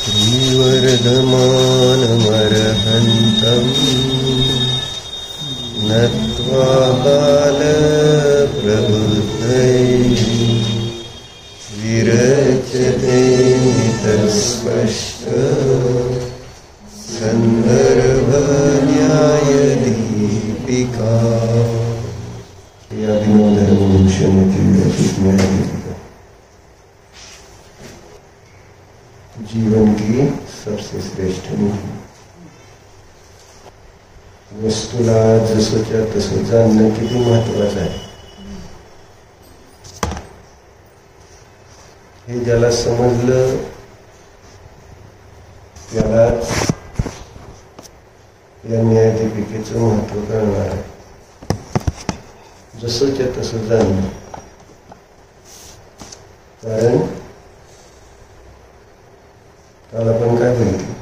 श्रीवरदमानमर्हन्तं नत्वा बालप्रबुद्धैः विरच्यते तस्पष्ट सन्दर्भन्यायदीपिका। जीवन की सबसे श्रेष्ठ नीति वस्तूला जसोच्या तसं जाणणं किती महत्वाचं आहे हे ज्याला समजलं त्याला या न्यायदीपिकेचं महत्व कळणार आहे. जसोच्या तसं जाणणं, कारण काल आपण काय बघितलं,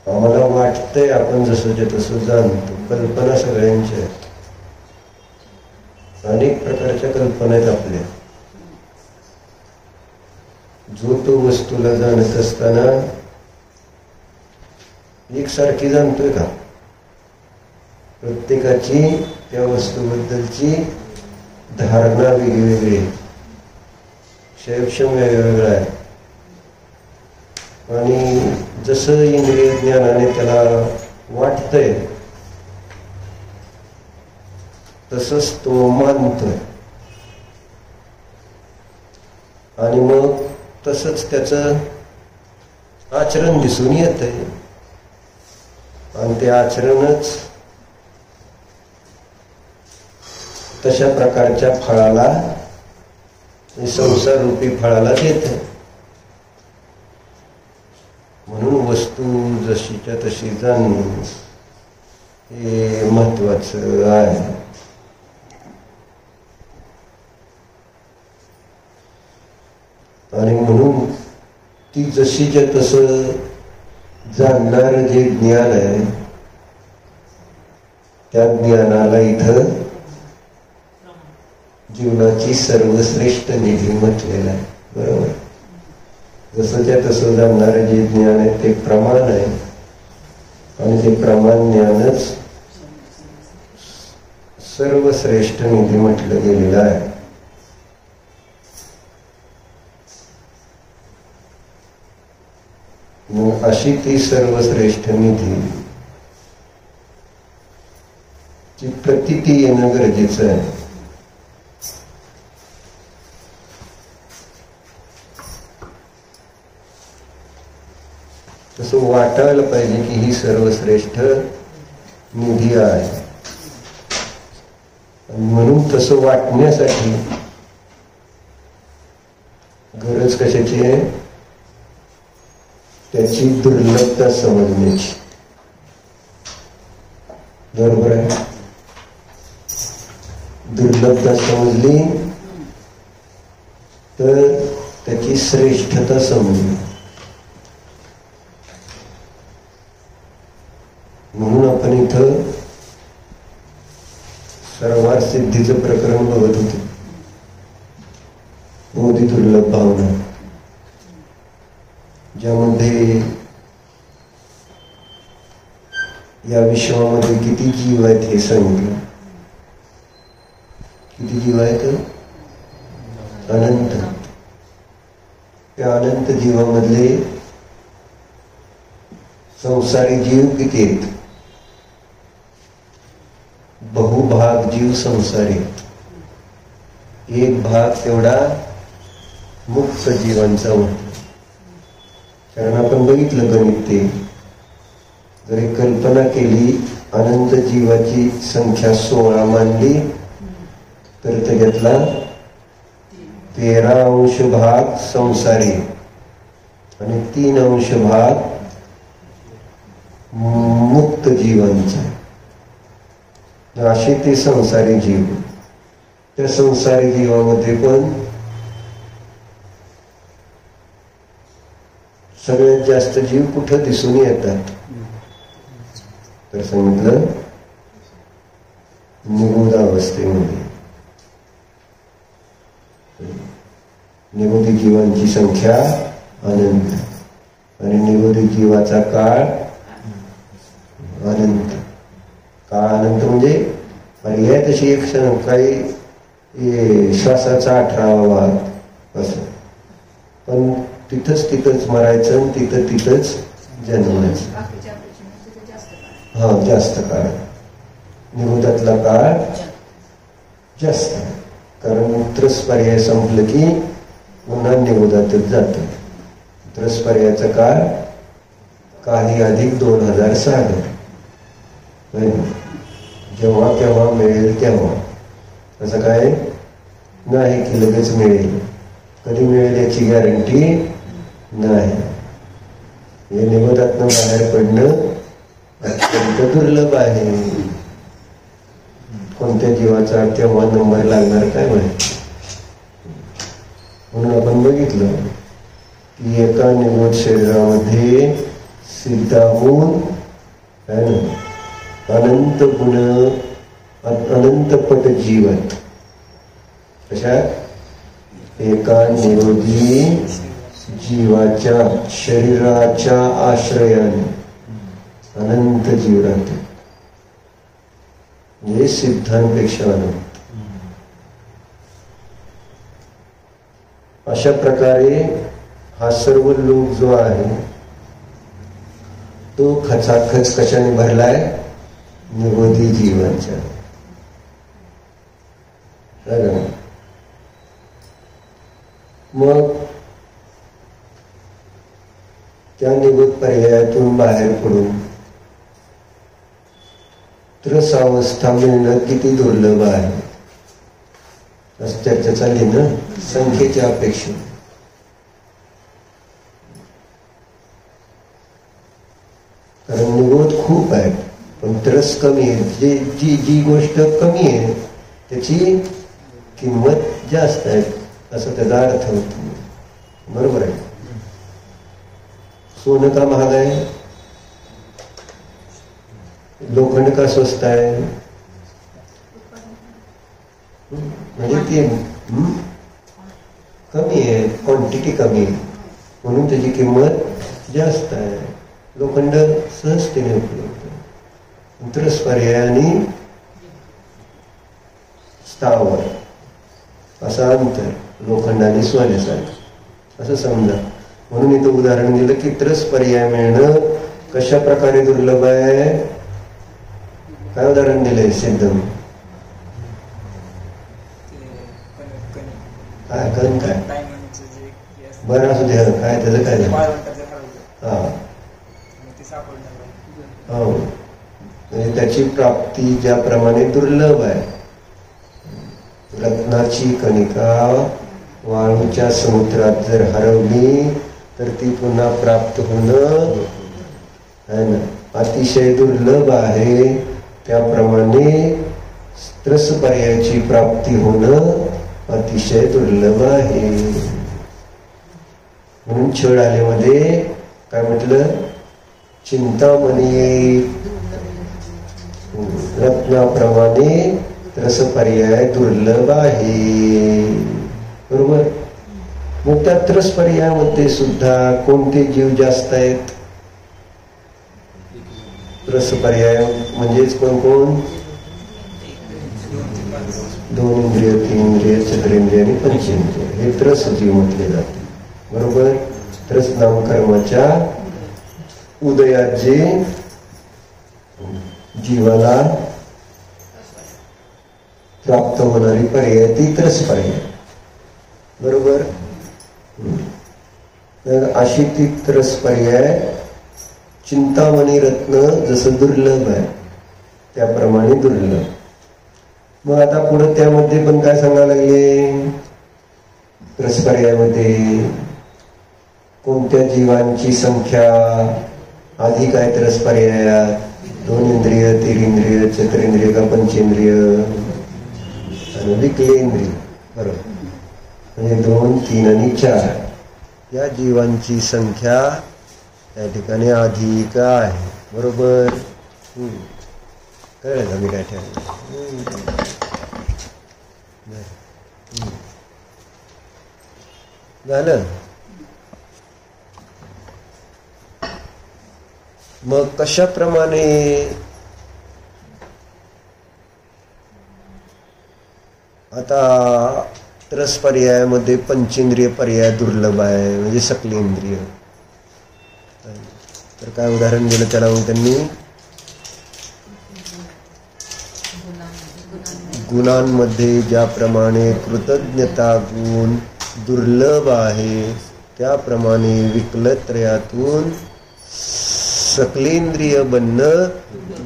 आम्हाला वाटतंय आपण जसंच्या तसं जाणतो. कल्पना सगळ्यांच्या आहेत, अनेक प्रकारच्या कल्पना आहेत आपल्या. जो तो वस्तूला जाणत असताना एकसारखी जाणतोय का? प्रत्येकाची त्या वस्तूबद्दलची धारणा वेगवेगळी आहे, क्षयक्षम वेगवेगळा आहे. आणि जसं इंद्रिय ज्ञानाने त्याला वाटतंय तसंच तो मानतोय आणि मग तसंच त्याचं आचरण दिसून येतंय आणि ते आचरणच तशा प्रकारच्या फळाला, संसार रूपी फळाला देतं. म्हणून वस्तू जशीच्या तशी जाणणं हे महत्वाचं आहे. आणि म्हणून ती जशीच्या तसं जाणणार जे ज्ञान आहे त्या ज्ञानाला इथं जीवनाची सर्वश्रेष्ठ निधी म्हटलेला आहे. बरोबर, जसंच्या तसं जाणणारे जे ज्ञान आहे ते प्रमाण आहे आणि ते प्रमाण ज्ञानच सर्वश्रेष्ठ निधी म्हटलं गेलेलं आहे. मग अशी ती सर्वश्रेष्ठ निधी ची प्रतीती येणं गरजेचं आहे. तसं वाटायला पाहिजे की ही सर्वश्रेष्ठ निधी आहे. म्हणून तसं वाटण्यासाठी गरज कशाची आहे? त्याची दुर्लभता समजण्याची. बरोबर आहे, दुर्लभता समजली तर त्याची श्रेष्ठता समजली. म्हणून आपण इथं सर्वात सिद्धीचं प्रकरण बघत होतो, मोदी दुर्लभ भावना, ज्यामध्ये या विश्वामध्ये किती जीव आहेत हे सांगितलं. किती जीव आहेत? अनंत. त्या अनंत जीवामधले संसारी जीव किती आहेत? बहुभाग जीव संसारी. एक भाग तेवढा मुक्त जीवांचा होता. कारण आपण बघितलं गणित, ते जरी कल्पना केली अनंत जीवाची संख्या 16 मानली तर त्याच्यातला 13 भाग संसारी आणि 3 भाग मुक्त जीवांचा. असे ते संसारी जीव. त्या संसारी जीवामध्ये पण सगळ्यात जास्त जीव कुठं दिसून येतात तर सांगितलं निगूढ अवस्थेमध्ये. निगुती जीवांची संख्या अनंत, आणि निरोधी जीवाचा काळ अनंत. काळ अनंत म्हणजे पर्याय तशी एक क्षण, काही श्वासाचा 18वा भाग असं, पण तिथंच मरायचं आणि तिथंच जन्मायचं. हा, जास्त काळ. निरोधातला काळ जास्त, कारण त्रस पर्याय संपलं की पुन्हा निरोधातच जातं. त्रस पर्यायाचा काळ काही अधिक 2000 सागर. जेव्हा केव्हा मिळेल तेव्हा, असं काय नाही की लगेच मिळेल. कधी मिळेल याची गॅरंटी नाही. हे निरोधातनं बाहेर पडणं अत्यंत दुर्लभ आहे. कोणत्या जीवाचा तेव्हा नंबर लागणार काय माहिती. म्हणून आपण बघितलं की एका निरोध शरीरामध्ये सिद्धाहून अनंत गुण, अनंत पट जीवत. कशात? एका निरोधी जीवाच्या शरीराच्या आश्रयाने अनंत जीव राहते. म्हणजे सिद्धांपेक्षा अनंत. अशा प्रकारे हा सर्व लोक जो आहे तो खचाखच कशाने भरलाय? निरोधी जीवांच्या. मग त्या निरोध पर्यायातून बाहेर पडून त्रस अवस्था मिळणं किती दुर्लभ आहे, असं चर्चा चालली ना, संख्येच्या अपेक्षा. कारण निरोध खूप आहे पण त्रस कमी आहे. जी गोष्ट कमी आहे त्याची किंमत जास्त आहे, असं त्याचा अर्थ होतो. बरोबर आहे. सोनं का महाग आहे? लोखंड का स्वस्त आहे? म्हणजे ते कमी आहे, क्वांटिटी कमी आहे म्हणून त्याची किंमत जास्त आहे. लोखंड सहजतेने उपलब्ध. त्रस पर्यायाने स्थावर असा अंतर लोखंडाने सोन्यासारखं असं समजा. म्हणून इथं उदाहरण दिलं की त्रस पर्याय मिळणं कशा प्रकारे दुर्लभ आहे. काय उदाहरण दिलंय सिद्धम? काय कण काय बरं असू दे, काय त्याचं काय झालं? हा, हो, म्हणजे त्याची प्राप्ती ज्याप्रमाणे दुर्लभ आहे. रत्नाची कणिका वाळूच्या समुद्रात जर हरवली तर ती पुन्हा प्राप्त होणं है ना अतिशय दुर्लभ आहे. त्याप्रमाणे त्रस पर्यायाची प्राप्ती होणं अतिशय दुर्लभ आहे. म्हणून छळ आलेमध्ये काय म्हटलं? चिंतामणी रत्नाप्रमाणे त्रस पर्याय दुर्लभ आहे. बरोबर. मग त्या त्रस पर्यायामध्ये सुद्धा कोणते जीव जास्त आहेत? त्रस पर्याय म्हणजेच कोण कोण? 2 इंद्रिय, 3 इंद्रिय, चतुरेंद्रिय आणि पंचेंद्रिय हे त्रस जीव म्हटले जाते. बरोबर. त्रस नामकर्माच्या उदयात जे जीवाला प्राप्त होणारी पर्याय ती त्रस पर्याय. बरोबर. तर अशी ती त्रस पर्याय चिंतामणी रत्न जसं दुर्लभ आहे त्याप्रमाणे दुर्लभ. मग आता पुढे त्यामध्ये पण काय सांगायला लागले? त्रस पर्यायामध्ये कोणत्या जीवांची संख्या अधिक आहे? त्रस पर्यायात 2 इंद्रिय, 3 इंद्रिय, चतुरेंद्रिय का पंचेंद्रिय आणि विकलेंद्रिय. बरोबर. म्हणजे 2, 3 आणि 4 या जीवांची संख्या त्या ठिकाणी अधिक आहे. बरोबर. कळलं का मी काय ठेवलं? झालं. मग कशाप्रमाणे आता रस पर्यायामध्ये पंचेंद्रिय पर्याय दुर्लभ आहे, म्हणजे सकलेंद्रिय. तर काय उदाहरण दिलं त्याला मग त्यांनी, गुणांमध्ये ज्याप्रमाणे कृतज्ञता गुण दुर्लभ आहे, त्याप्रमाणे विकलत्रयातून सकलेंद्रिय बनणं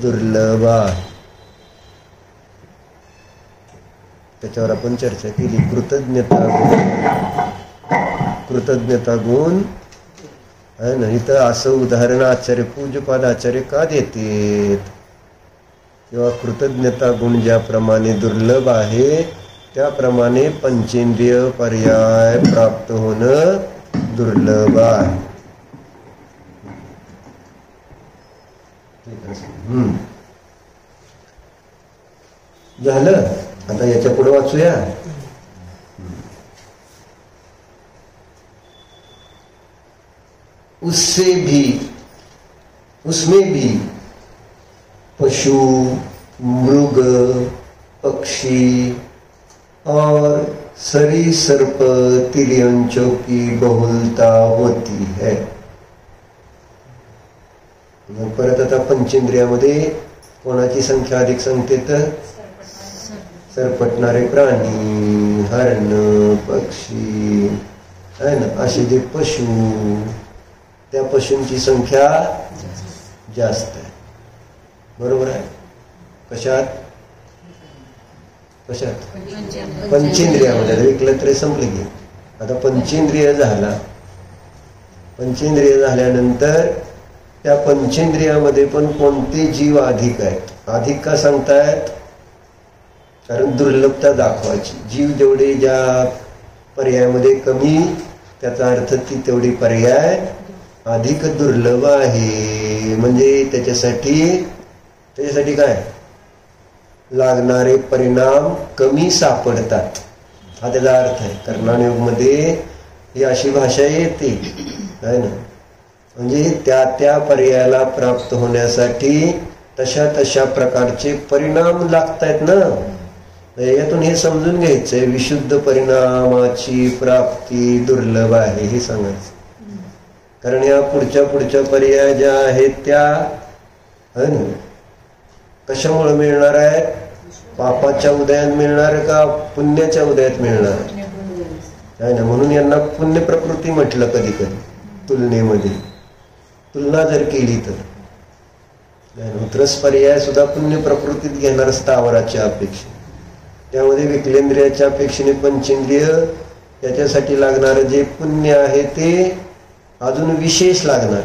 दुर्लभ आहे. त्याच्यावर आपण चर्चा केली. कृतज्ञता गुण आहे ना. इथं असं उदाहरण आचार्य पूज्यपाद आचार्य का देतात, किंवा कृतज्ञता गुण ज्याप्रमाणे दुर्लभ आहे त्याप्रमाणे पंचेंद्रिय पर्याय प्राप्त होणं दुर्लभ आहे. झालं. आता याच्या पुढे वाचूया. उसमें भी पशु, मृग, पक्षी और सरीसृप तिर्यंचों की बहुलता होती है. परत आता पंचेंद्रियामध्ये कोणाची संख्या अधिक संख्येत, सरपटणारे प्राणी, हरण, पक्षी आहे ना, असे जे पशु, त्या पशूंची संख्या जास्त आहे. बरोबर आहे. कशात पंचेंद्रियामध्ये. विकलं तरी संपले की. आता पंचेंद्रिय झाला. पंचेंद्रिय झाल्यानंतर त्या पंचेंद्रियामध्ये पण कोणते जीव अधिक आहेत. अधिक का सांगतायत, कारण दुर्लभता दाखवायची. जीव जेवढे ज्या पर्यायामध्ये कमी, त्याचा अर्थ ती तेवढी पर्याय अधिक दुर्लभ आहे. म्हणजे त्याच्यासाठी काय लागणारे परिणाम कमी सापडतात, हा त्याचा अर्थ आहे. कर्णानुयोगमध्ये ही अशी भाषा येते आहे ना. म्हणजे त्या पर्यायाला प्राप्त होण्यासाठी तशा प्रकारचे परिणाम लागतायत ना. यातून हे समजून घ्यायचंय, विशुद्ध परिणामाची प्राप्ती दुर्लभ आहे हे सांगायचं. कारण या पुढच्या पर्याय ज्या आहेत त्या है ना, कशामुळे मिळणार आहेत, पापाच्या उदयात मिळणार का पुण्याच्या उदयात मिळणार आहे ना. म्हणून यांना पुण्य प्रकृती म्हटलं. कधी कधी तुलनेमध्ये तुलना जर केली तर रस पर्याय सुद्धा पुण्य प्रकृतीत घेणार स्थावराच्या अपेक्षा. त्यामध्ये विकलेंद्रियाच्या अपेक्षेने पंचेंद्रिय त्याच्यासाठी लागणार जे पुण्य आहे ते अजून विशेष लागणार,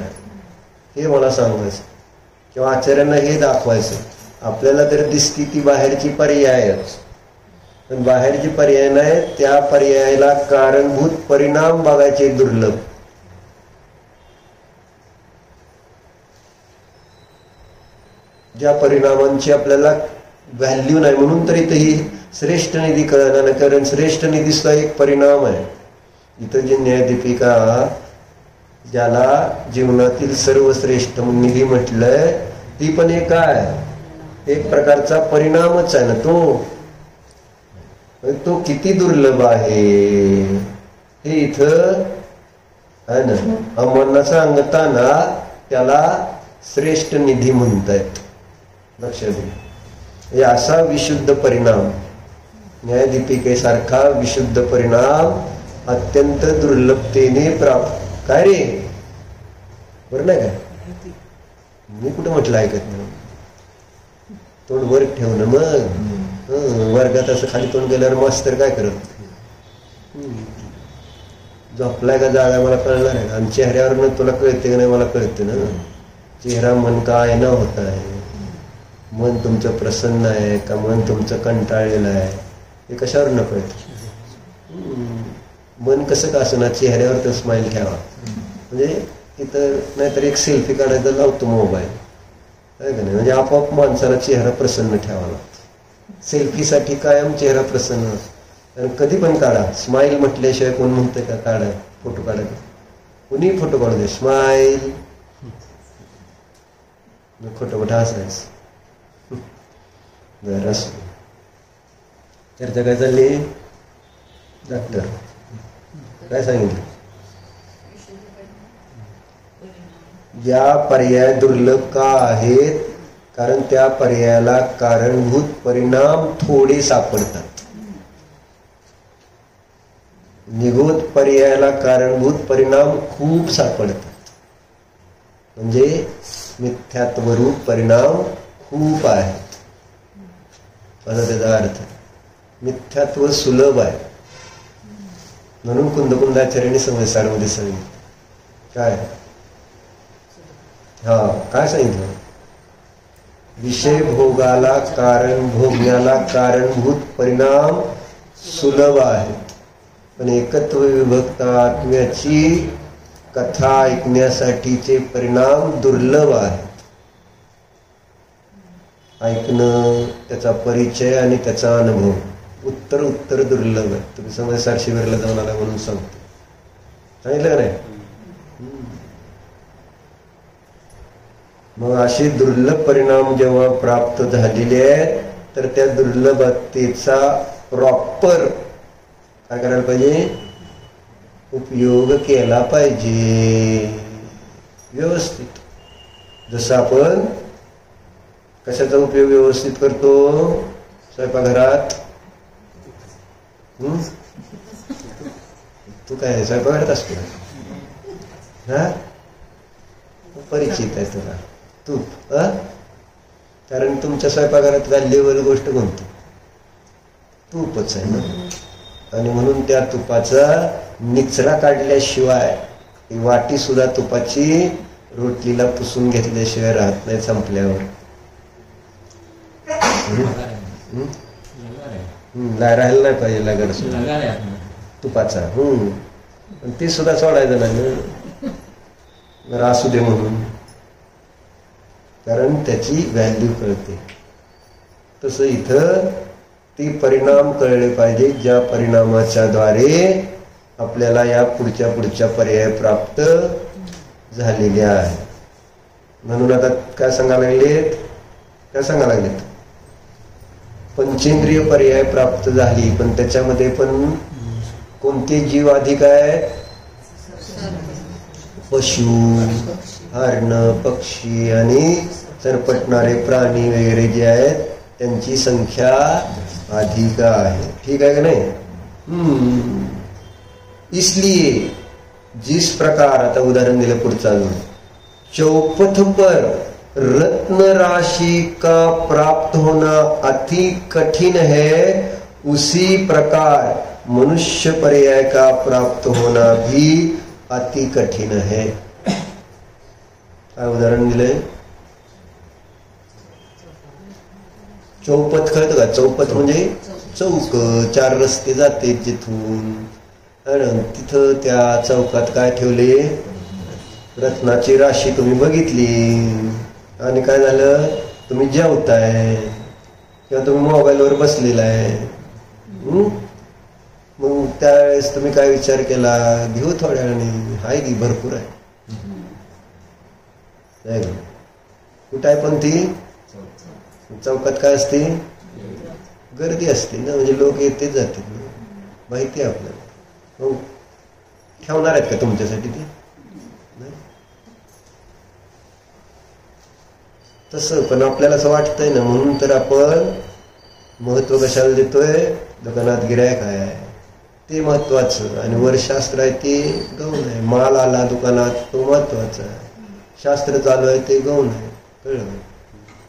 हे मला सांगायचं. किंवा आचार्यांना हे दाखवायचं. आपल्याला तर दिसती ती बाहेरची पर्यायच, पण बाहेरची पर्याय नाही, त्या पर्यायाला कारणभूत परिणाम बघायचे दुर्लभ. ज्या परिणामांची आपल्याला व्हॅल्यू नाही, म्हणून तरी ही श्रेष्ठ निधी कळणार नाही. कारण श्रेष्ठ निधी सुद्धा एक परिणाम आहे. इथं जी न्यायदीपिका ज्याला जीवनातील सर्वश्रेष्ठ निधी म्हटलंय, ती पण एक एक प्रकारचा परिणामच आहे ना. तो किती दुर्लभ आहे हे इथं आहे ना. अमांना सांगताना त्याला श्रेष्ठ निधी म्हणतायत. लक्षात घ्या. हे असा विशुद्ध परिणाम, न्यायदीपिकेसारखा विशुद्ध परिणाम अत्यंत दुर्लभतेने प्राप्त. काय रे, बरं नाही काय? मी कुठं म्हटलं ऐकत नाही. तोंड वर ठेवणं. मग वर्गात असं खाली तोंड गेल्यावर मास्तर काय करत, झोपलाय का जागा मला कळणार आहे. आणि चेहऱ्यावर तुला कळते का नाही मला कळते ना. चेहरा मन का आहे ना होत आहे. मन तुमचं प्रसन्न आहे का मन तुमचं कंटाळलेलं आहे हे कशावर न कळत. मन कसं का असं ना, चेहऱ्यावर तर स्माइल ठेवा. म्हणजे इतर नाहीतर एक सेल्फी काढायला लावतो मोबाईल आहे का नाही. म्हणजे आपोआप माणसाला चेहरा प्रसन्न ठेवा लागतो. सेल्फीसाठी कायम चेहरा प्रसन्न. आणि कधी पण काढा. स्माइल म्हटल्याशिवाय कोण म्हणतंय का काढा फोटो काढायला. कुणी फोटो काढू दे, स्माइल खोटं खोटं हसायचं. बरं असं चर्चा काय चालली? डॉक्टर काय सांगितलं? या पर्याय दुर्लभ का आहेत? कारण त्या पर्यायाला कारणभूत परिणाम थोडे सापडतात. निगूढ पर्यायाला कारणभूत परिणाम खूप सापडतात. म्हणजे मिथ्यात्वरूप परिणाम खूप आहेत असा त्याचा अर्थ. मिथ्यात्व सुलभ आहे म्हणून कुंदकुंदाचार्यांनी संवत्सारामध्ये सांगितलं. काय काय सांगितलं? विषय भोगाला कारण भोगण्याला कारणभूत परिणाम सुलभ आहेत, पण एकत्व विभक्त आत्म्याची कथा ऐकण्यासाठीचे परिणाम दुर्लभ आहेत. ऐकणं, त्याचा परिचय आणि त्याचा अनुभव उत्तर दुर्लभ आहे. तुम्ही संवत्सार शिबिराला जाऊन आला म्हणून सांगतो. सांगितलं नाही? मग असे दुर्लभ परिणाम जेव्हा प्राप्त झालेले आहेत तर त्या दुर्लभतेचा प्रॉपर काय करायला पाहिजे? उपयोग केला पाहिजे व्यवस्थित. जसं आपण कशाचा उपयोग व्यवस्थित करतो स्वयंपाकघरात? तू काय स्वयंपाकघरात असतो? परिचित आहे तुला तूप. कारण तुमच्या स्वयंपाकघरात लेवल गोष्ट कोणती? तूपच आहे ना. आणि म्हणून त्या तुपाचा निचरा काढल्याशिवाय वाटी सुद्धा तुपाची रोटलीला पुसून घेतल्याशिवाय राहत नाही संपल्यावर. राहायला नाही पाहिजे लगार सुद्धा तुपाचा. पण ते सुद्धा सोडायचं नाही असू दे म्हणून, कारण त्याची व्हॅल्यू कळते. तसं इथं ती परिणाम कळले पाहिजे ज्या परिणामाच्या द्वारे आपल्याला या पुढच्या पर्याय प्राप्त झालेले आहे. म्हणून आता काय सांगायला लागलेत? पंचेंद्रिय पर्याय प्राप्त झाली, पण त्याच्यामध्ये पण कोणते जीव अधिक आहेत? पशु, हरण, पक्षी आणि सरपटणारे प्राणी वगैरे जे आहेत त्यांची संख्या अधिक आहे. ठीक आहे का नाही? इसलिए जिस प्रकार, आता उदाहरण दिलं पुढचा, चौपथ पर रत्न राशि का प्राप्त होना अति कठिन है, उसी प्रकार मनुष्य पर्याय का प्राप्त होना भी अति कठिन है. काय उदाहरण दिलंय? चौपथ कळतं का? चौपथ म्हणजे चौक, 4 रस्ते जाते जिथून. तिथं त्या चौकात काय ठेवले? रत्नाची राशी तुम्ही बघितली. आणि काय झालं? तुम्ही जेवताय किंवा तुम्ही मोबाईलवर बसलेला आहे. मग त्यावेळेस तुम्ही काय विचार केला? घेऊ थोड्या वेळाने, हाय की भरपूर आहे. कुठं आहे पण ती चौकात काय असते? गर्दी असते ना, म्हणजे लोक येते जाते, माहिती आहे आपल्याला. मग ठेवणार आहेत का तुमच्यासाठी ते? तसं पण आपल्याला असं वाटतंय ना, म्हणून तर आपण महत्व कशाला देतोय? दुकानात गिऱ्हाईक आहे ते महत्वाचं, आणि वर शास्त्र आहे ते गौण आहे. माल आला दुकानात तो महत्वाचा आहे, शास्त्र चालू आहे ते गौण आहे. कळलं?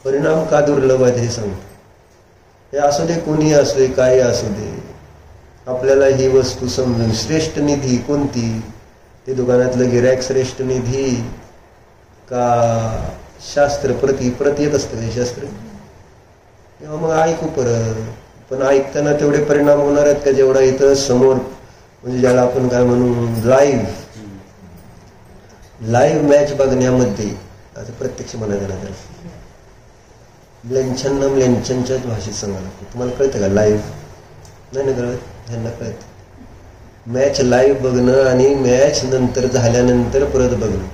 परिणाम का दुर्लभ आहे हे सांगतो. हे असू दे, कोणी असू दे, काही असू दे, आपल्याला ही वस्तू समजून श्रेष्ठ निधी कोणती? ते दुकानातलं गिऱ्हाईक श्रेष्ठ निधी का शास्त्र? प्रति येत असतं हे शास्त्र. तेव्हा मग ऐकू परत, पण ऐकताना तेवढे परिणाम होणार आहेत का जेवढा इथं समोर, म्हणजे ज्याला आपण काय म्हणू, लाईव्ह मॅच बघण्यामध्ये. आता प्रत्यक्ष म्हणायचं ना तर लेंछनच्याच भाषेत सांगायला तुम्हाला कळतं का? लाईव्ह नाही ना कळत? ह्यांना कळत. मॅच लाईव्ह बघणं आणि मॅच नंतर झाल्यानंतर परत बघणं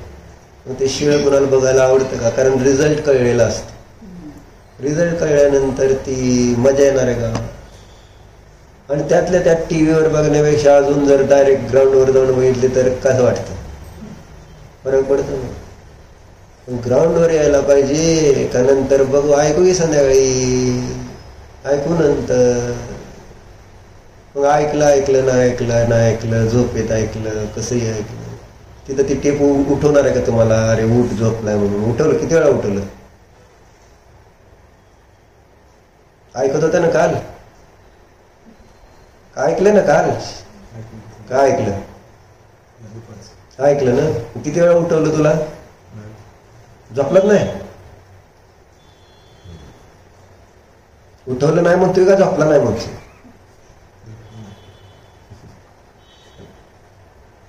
मग ते शिळ कुणाला बघायला आवडतं का? कारण रिझल्ट कळलेला असतो. रिझल्ट कळल्यानंतर ती मजा येणार आहे का? आणि त्यातल्या त्यात टीव्हीवर बघण्यापेक्षा अजून जर डायरेक्ट ग्राउंडवर जाऊन बघितले तर कसं वाटतं? फरक पडतो ना. ग्राउंडवर यायला पाहिजे का नंतर बघू ऐकू की संध्याकाळी ऐकू नंतर मग ऐकलं नाही ऐकलं झोपेत ऐकलं कसंही ऐकलं तिथं ती टेप उठवणार आहे का तुम्हाला? अरे उठ झोपलाय म्हणून. उठवलं किती वेळा उठवलं? ऐकत होतं ना काल? काय ऐकलं ना काल? काय ऐकलं? ऐकलं ना? किती वेळा उठवलं तुला? झोपलाच नाही? उठवलं नाही म्हणतोय का झोपला नाही म्हणतोय?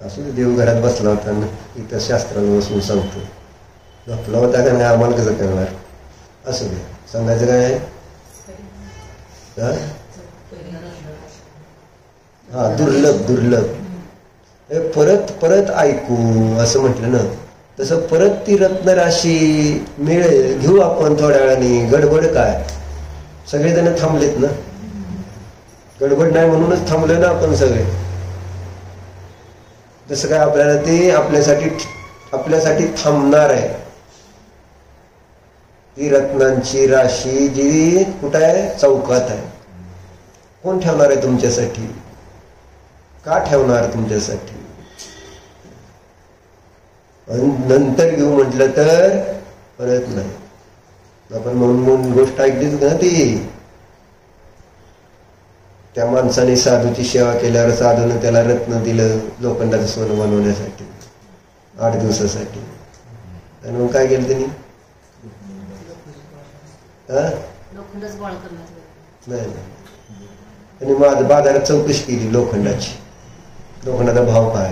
असू दे. देव घरात बसला होता ना इथं शास्त्राला बसून सांगतो. झोपला होता का नाही आम्हाला कसं करणार? असू दे. सांगायचं काय आहे? हा दुर्लभ. परत परत ऐकू असं म्हटलं ना तसं परत ती रत्नराशी मिळेल. घेऊ आपण थोड्या वेळाने. गडबड काय? सगळेजण थांबलेत ना. गडबड नाही म्हणूनच थांबले ना आपण सगळे. जसं काय आपल्याला ते आपल्यासाठी थांबणार आहे. ती रत्नांची राशी जी कुठं आहे? चौकात आहे. कोण ठेवणार आहे तुमच्यासाठी? का ठेवणार तुमच्यासाठी? नंतर घेऊ म्हटलं तर परत नाही. आपण म्हणून गोष्ट ऐकलीच ना ती. त्या माणसाने साधूची सेवा केल्यावर साधूने त्याला रत्न दिलं लोखंडाचं सोनं बनवण्यासाठी 8 दिवसासाठी. आणि मग काय केलं त्यांनी? नाही त्यांनी बाजारात चौकशी केली लोखंडाची. लोखंडाचा भाव काय?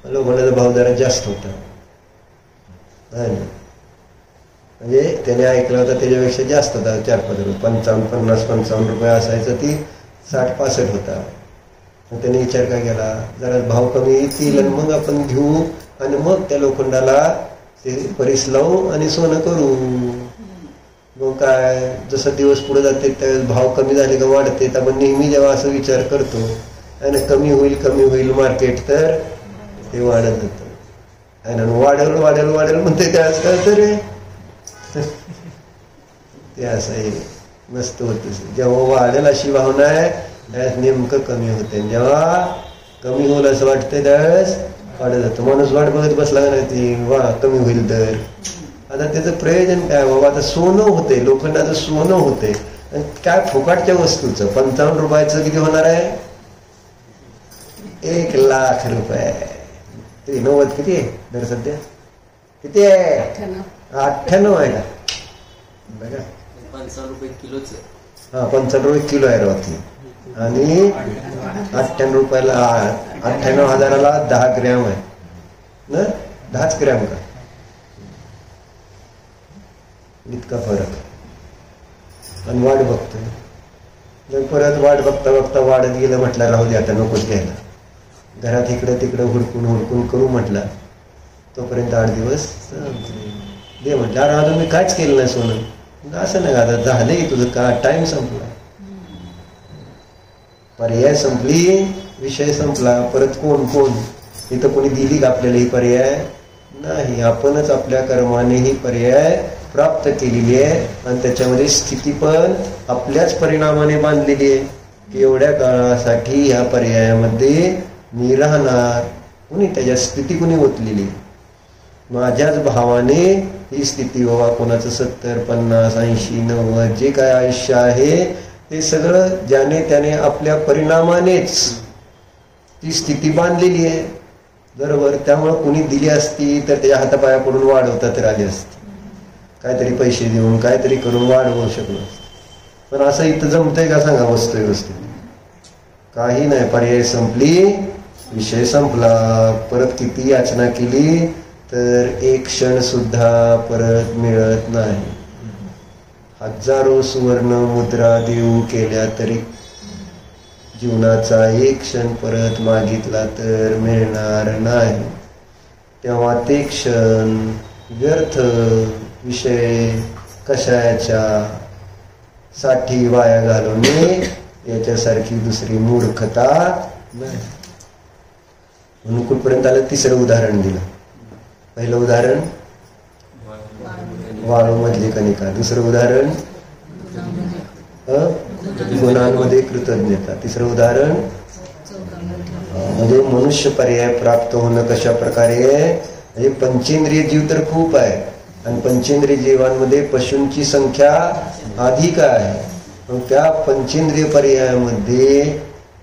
लोखंडाचा भाव जरा जास्त होता. म्हणजे त्याने ऐकला होता त्याच्यापेक्षा जास्त होता. 4-5 रुपये 55 रुपये असायचं. ती 60-65 होता. मग त्याने विचार काय केला? जरा भाव कमी येतील आणि मग आपण घेऊ आणि मग त्या लोखंडाला ते परीस लावू आणि सोनं करू. मग काय जसं दिवस पुढे जाते त्यावेळेस भाव कमी झाले का वाढते. तर आपण नेहमी जेव्हा असं विचार करतो आणि कमी होईल मार्केट तर ते वाढत होतं. आणि वाढेल म्हणते त्यावेळेस काय तर ते असं आहे. मस्त होत. जेव्हा वाढेल अशी भावना आहे त्यावेळेस नेमकं कमी होते. जेव्हा कमी होईल असं वाटतं त्यावेळेस वाढत जातं. माणूस वाट बघत बसला नाही ती कमी होईल तर. आता त्याचं प्रयोजन काय बाबा? आता सोनं होते. लोखंडाचं सोनं होते. काय फुकाटच्या वस्तूचं 55 रुपयाचं किती होणार आहे? 1 लाख रुपये. 90 किती आहे दर सध्या? किती आहे? 98 आहे का? बघा 55 रुपये किलोच. हा 55 रुपये किलो आहे राहती. आणि 98 रुपयाला 98,000ला 10 ग्रॅम आहे ना. 10च ग्रॅम का? इतका फरक. आणि वाट बघतोय. जर परत वाट बघता वाढत गेलं म्हटलं राहू दे आता नकोच घ्यायला. घरात इकडं तिकडं हुडकून करू म्हटला तोपर्यंत 8 दिवस दे म्हटलं. अरे अजून मी कायच केलं नाही सोनं. असं नाही आता झालंय तुझं का? टाइम संपला. पर्याय संपली. विषय संपला. परत कोण इथं कोणी दिली का आपल्याला ही पर्याय? नाही. आपणच आपल्या कर्माने ही पर्याय प्राप्त केलेली आहे. आणि त्याच्यामध्ये स्थिती पण आपल्याच परिणामाने बांधलेली आहे की एवढ्या काळासाठी ह्या पर्यायामध्ये मी राहणार. कुणी त्याच्या स्थिती कुणी ओतलेली? माझ्याच भावाने ही स्थिती. बाबा कोणाचं 70, 50, 80, 90 जे काय आयुष्य आहे ते सगळं ज्याने त्याने आपल्या परिणामानेच ती स्थिती बांधलेली आहे. बरोबर. त्यामुळं कुणी दिली असती तर त्याच्या हातापाया पडून वाढवता तर आली असती. काहीतरी पैसे देऊन काहीतरी करून वाढवू शकलो. पण असं इथं जमतंय का सांगा? वस्तू व्यवस्थित काही नाही. पर्याय संपली. विषय संपला. परत किती याचना केली तर एक क्षण सुद्धा परत मिळत नाही. हजारो सुवर्ण मुद्रा देऊ केल्या तरी जीवनाचा एक क्षण परत मागितला तर मिळणार नाही. तेव्हा ते क्षण व्यर्थ विषय कशाच्या साठी वाया घालवणे याच्यासारखी दुसरी मूर्खता नाही. म्हणून कुठपर्यंत आलं? तिसरं उदाहरण दिलं. पहिलं उदाहरण वाळू मधली कणिका, दुसरं उदाहरण गुणांमध्ये कृतज्ञता, तिसरं उदाहरण म्हणजे मनुष्य पर्याय प्राप्त होणं कशा प्रकारे आहे. म्हणजे पंचेंद्रिय जीव तर खूप आहे आणि पंचेंद्रिय जीवांमध्ये पशूंची संख्या अधिक आहे. मग त्या पंचेंद्रिय पर्यायामध्ये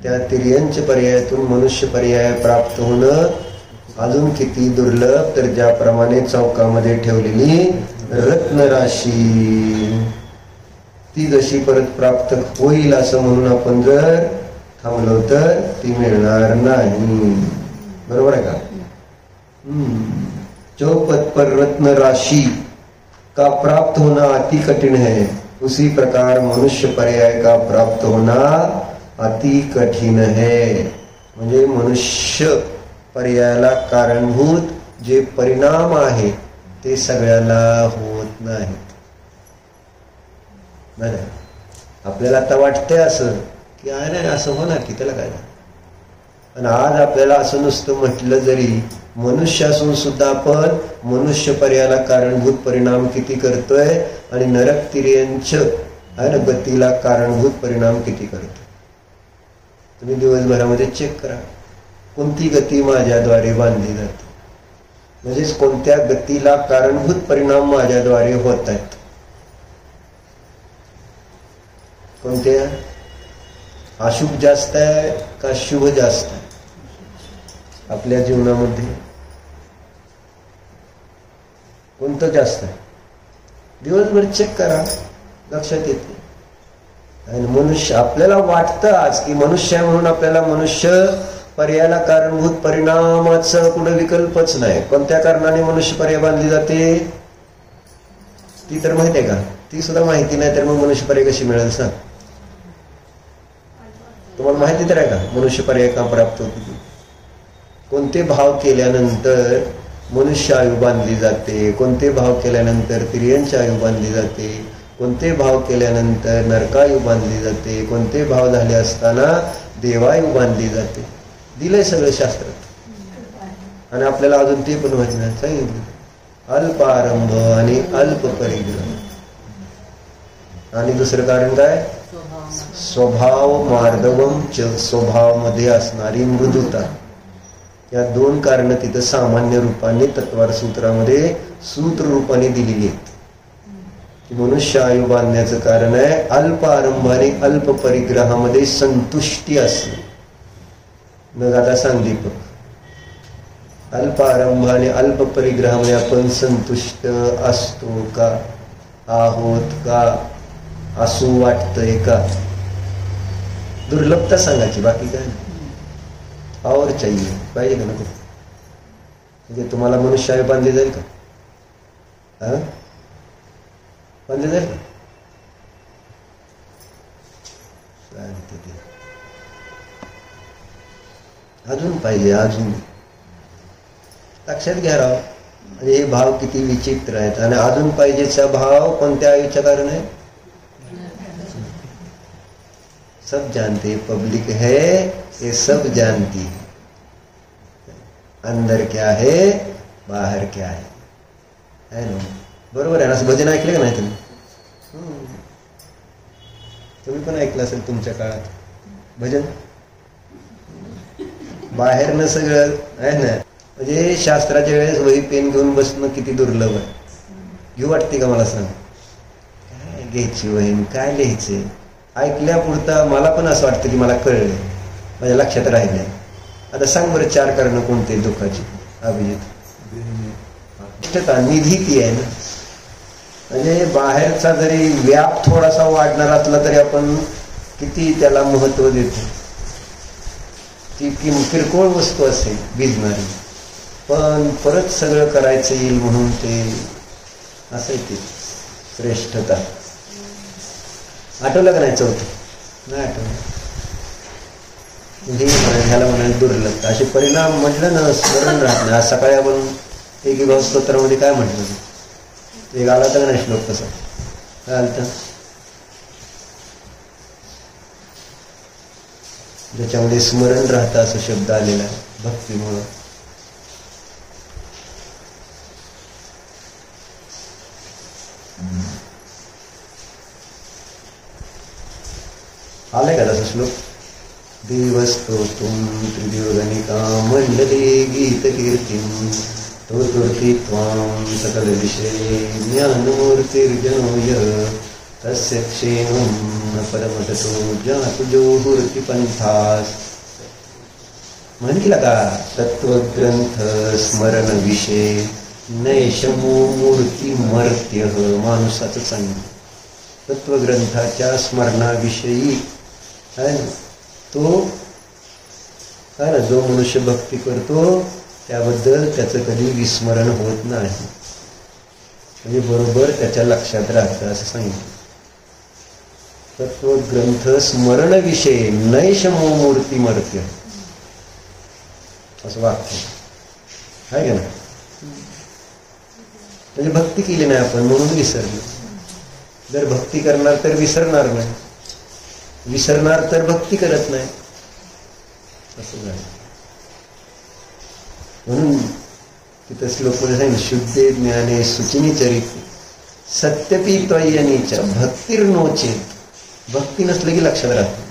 त्या तिर्यंच पर्यायातून मनुष्य पर्याय प्राप्त होणं अजून किती दुर्लभ. तर ज्याप्रमाणे चौकामध्ये ठेवलेली रत्नराशी ती जशी परत प्राप्त होईल असं म्हणून आपण जर थांबलो तर ती मिळणार नाही. बरोबर आहे का? चौपद पर रत्न राशि का प्राप्त होना अति कठिन है, उसी प्रकार मनुष्य पर्याय का प्राप्त होना अति कठीण है. म्हणजे मनुष्य पर्यायाला कारणभूत जे परिणाम आहे ते सगळ्याला होत नाहीत. नाही, आपल्याला आता वाटतंय असं की नाही असं होणार की त्याला काय. आणि आज आपल्याला असं नुसतं म्हटलं जरी मनुष्य असून सुद्धा आपण मनुष्य पर्यायाला कारणभूत परिणाम किती करतोय आणि नरक तिर्यंच गतीला कारणभूत परिणाम किती करतोय. तुम्ही दिवसभरामध्ये चेक करा कोणती गती माझ्याद्वारे बांधली जाते, म्हणजेच कोणत्या गतीला कारणभूत परिणाम माझ्याद्वारे होत आहेत. कोणत्या? अशुभ जास्त आहे का शुभ जास्त आहे आपल्या जीवनामध्ये? कोणतं जास्त आहे? दिवसभर चेक करा, लक्षात येते. आणि मनुष्य आपल्याला वाटतं आज की मनुष्य आहे म्हणून आपल्याला मनुष्य पर्यायाला कारणभूत परिणामाचं कुठं विकल्पच नाही. कोणत्या कारणाने मनुष्य पर्याय बांधली जाते ती तर माहिती आहे का? ती सुद्धा माहिती नाही तर मग मनुष्य पर्याय कशी मिळेल सांग? तुम्हाला माहिती तर आहे का मनुष्य पर्याय का प्राप्त होती? कोणते भाव केल्यानंतर मनुष्य आयु बांधली जाते, कोणते भाव केल्यानंतर तिर्यंची आयु बांधली जाते, कोणते भाव केल्यानंतर नरकायु बांधली जाते, कोणते भाव झाले असताना देवायु बांधली जाते. दिलंय सगळं शास्त्रात. आणि आपल्याला अजून ते पण माहिती नाही. सांगितलं अल्प आरंभ आणि अल्प परिग्रह. आणि दुसरं कारण काय? स्वभाव मार्दवम च, स्वभाव मध्ये असणारी मृदुता. या दोन कारण तिथं सामान्य रूपाने तत्वार सूत्रामध्ये सूत्र रूपाने दिलेली आहेत. मनुष्य आयु बांधण्याचं कारण आहे अल्प आरंभ आणि अल्प परिग्रहामध्ये संतुष्टी असणे. मग आता सांग दीपक, अल्प आरंभ आणि अल्प परिग्रहामध्ये आपण संतुष्ट असतो का? आहोत का? असू वाटतंय का? दुर्लभता सांगायची, बाकी काय नाही. और चाहिए पाहिजे का नको? म्हणजे तुम्हाला मनुष्य आयु बांधली जाईल का? बांधली जाईल का? अजून पाहिजे, अजून. लक्षात घ्या राव, म्हणजे हे भाव किती विचित्र आहेत. आणि अजून पाहिजेचा भाव कोणत्या आयुच्या कारण आहे? सब जानते, पब्लिक है ये सब जानती है. अंदर क्या है बाहर क्या है ना? बरोबर आहे ना? असं भजन ऐकलं का नाही तुम्ही? तुम्ही पण ऐकलं असेल तुमच्या काळात भजन. बाहेर न सगळं आहे ना. म्हणजे शास्त्राच्या वेळेस वही पेन घेऊन बसणं किती दुर्लभ आहे. घेऊ वाटते का मला सांग? काय घ्यायची वही, काय लिहायचे? ऐकल्यापुरता मला पण असं वाटतं की मला कळलं, माझ्या लक्षात राहिले. आता सांग बरं 4 कारणं कोणते दुःखाची अभिजित? निधी ती आहे ना. म्हणजे बाहेरचा जरी व्याप थोडासा वाढणार असला तरी आपण किती त्याला महत्व देतो. ती किरकोळ वस्तू असेल भिजणारी, पण परत सगळं करायचं येईल म्हणून ते असं ते श्रेष्ठता. आठवलं का नाही? चौथं नाही आठवलं. हे ह्याला म्हणाल दुर्लभता. असे परिणाम म्हटलं ना स्मरण राहत नाही. आज सकाळी आपण एकेभाव स्तोत्रामध्ये काय म्हटलं? एक आला तर नाही श्लोक तसा काय आलता? ज्याच्यामध्ये स्मरण राहतं असं शब्द आलेला आहे भक्तीमुळं. आलाय का तसा श्लोक? देवस्तोतुम त्रिदिवगणिका मंडले गीत कीर्तिम स्तोत्रती त्वां सकल विषये ज्ञानमूर्तिर्जनो यः तस्य क्षेमं परमततो जातु जो हूर्ति पंथास. म्हण का तत्वग्रंथ स्मरण विषय नैशमो मूर्ती मर्त्य. माणसाचं सांगितलं तत्वग्रंथाच्या स्मरणाविषयी आहे ना, तो काय ना जो मनुष्य भक्ती करतो त्याबद्दल त्याचं कधी विस्मरण होत नाही, म्हणजे बरोबर त्याच्या लक्षात राहतं असं सांगितलं. तत्वग्रंथ स्मरण विषय नैशमो मूर्ती मर्त्य असं वाक्य आहे का ना. म्हणजे भक्ती केली नाही आपण म्हणून विसरलो. जर भक्ती करणार तर विसरणार नाही, विसरणार तर भक्ती करत नाही असं झालं. म्हणून तिथं श्लोकमध्ये सांगितलं शुद्धे ज्ञाने सुचिनी चरित्रे सत्यपी त्वय्यनीच्या भक्तिर्नोचेत. भक्ती नसलं की लक्षात राहते.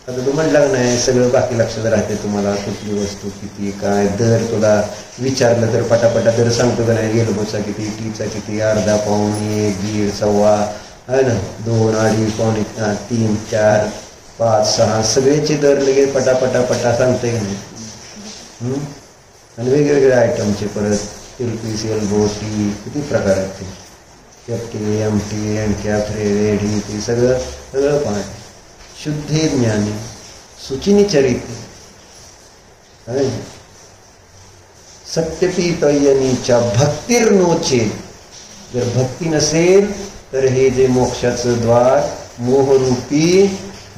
आता तू म्हणलं नाही सगळं बाकी लक्षात राहते तुम्हाला, कुठली वस्तू किती काय दर तुला विचारलं तर पटापटा दर सांगतो का नाही. एल्बोचा किती, टीचा किती, अर्धा पाऊण, 1, 1.5, सव्वा आहे ना, 2, 2.5, पावणे 3, 4, 5, 6 सगळ्याचे दर लगेच पटा सांगते का नाही. आणि वेगवेगळ्या आयटमचे परत एलपीसी एल्बो टी किती प्रकार आहेत ते, एफटी एमटी एनकॅप रेडी ते सगळं पाठ. शुद्धे ज्ञानी सुचिनी चरित्रे सत्यपी तय्यनीच्या भक्तिर्नोचेत. जर भक्ती नसेल तर हे जे मोक्षाचं द्वार मोहरूपी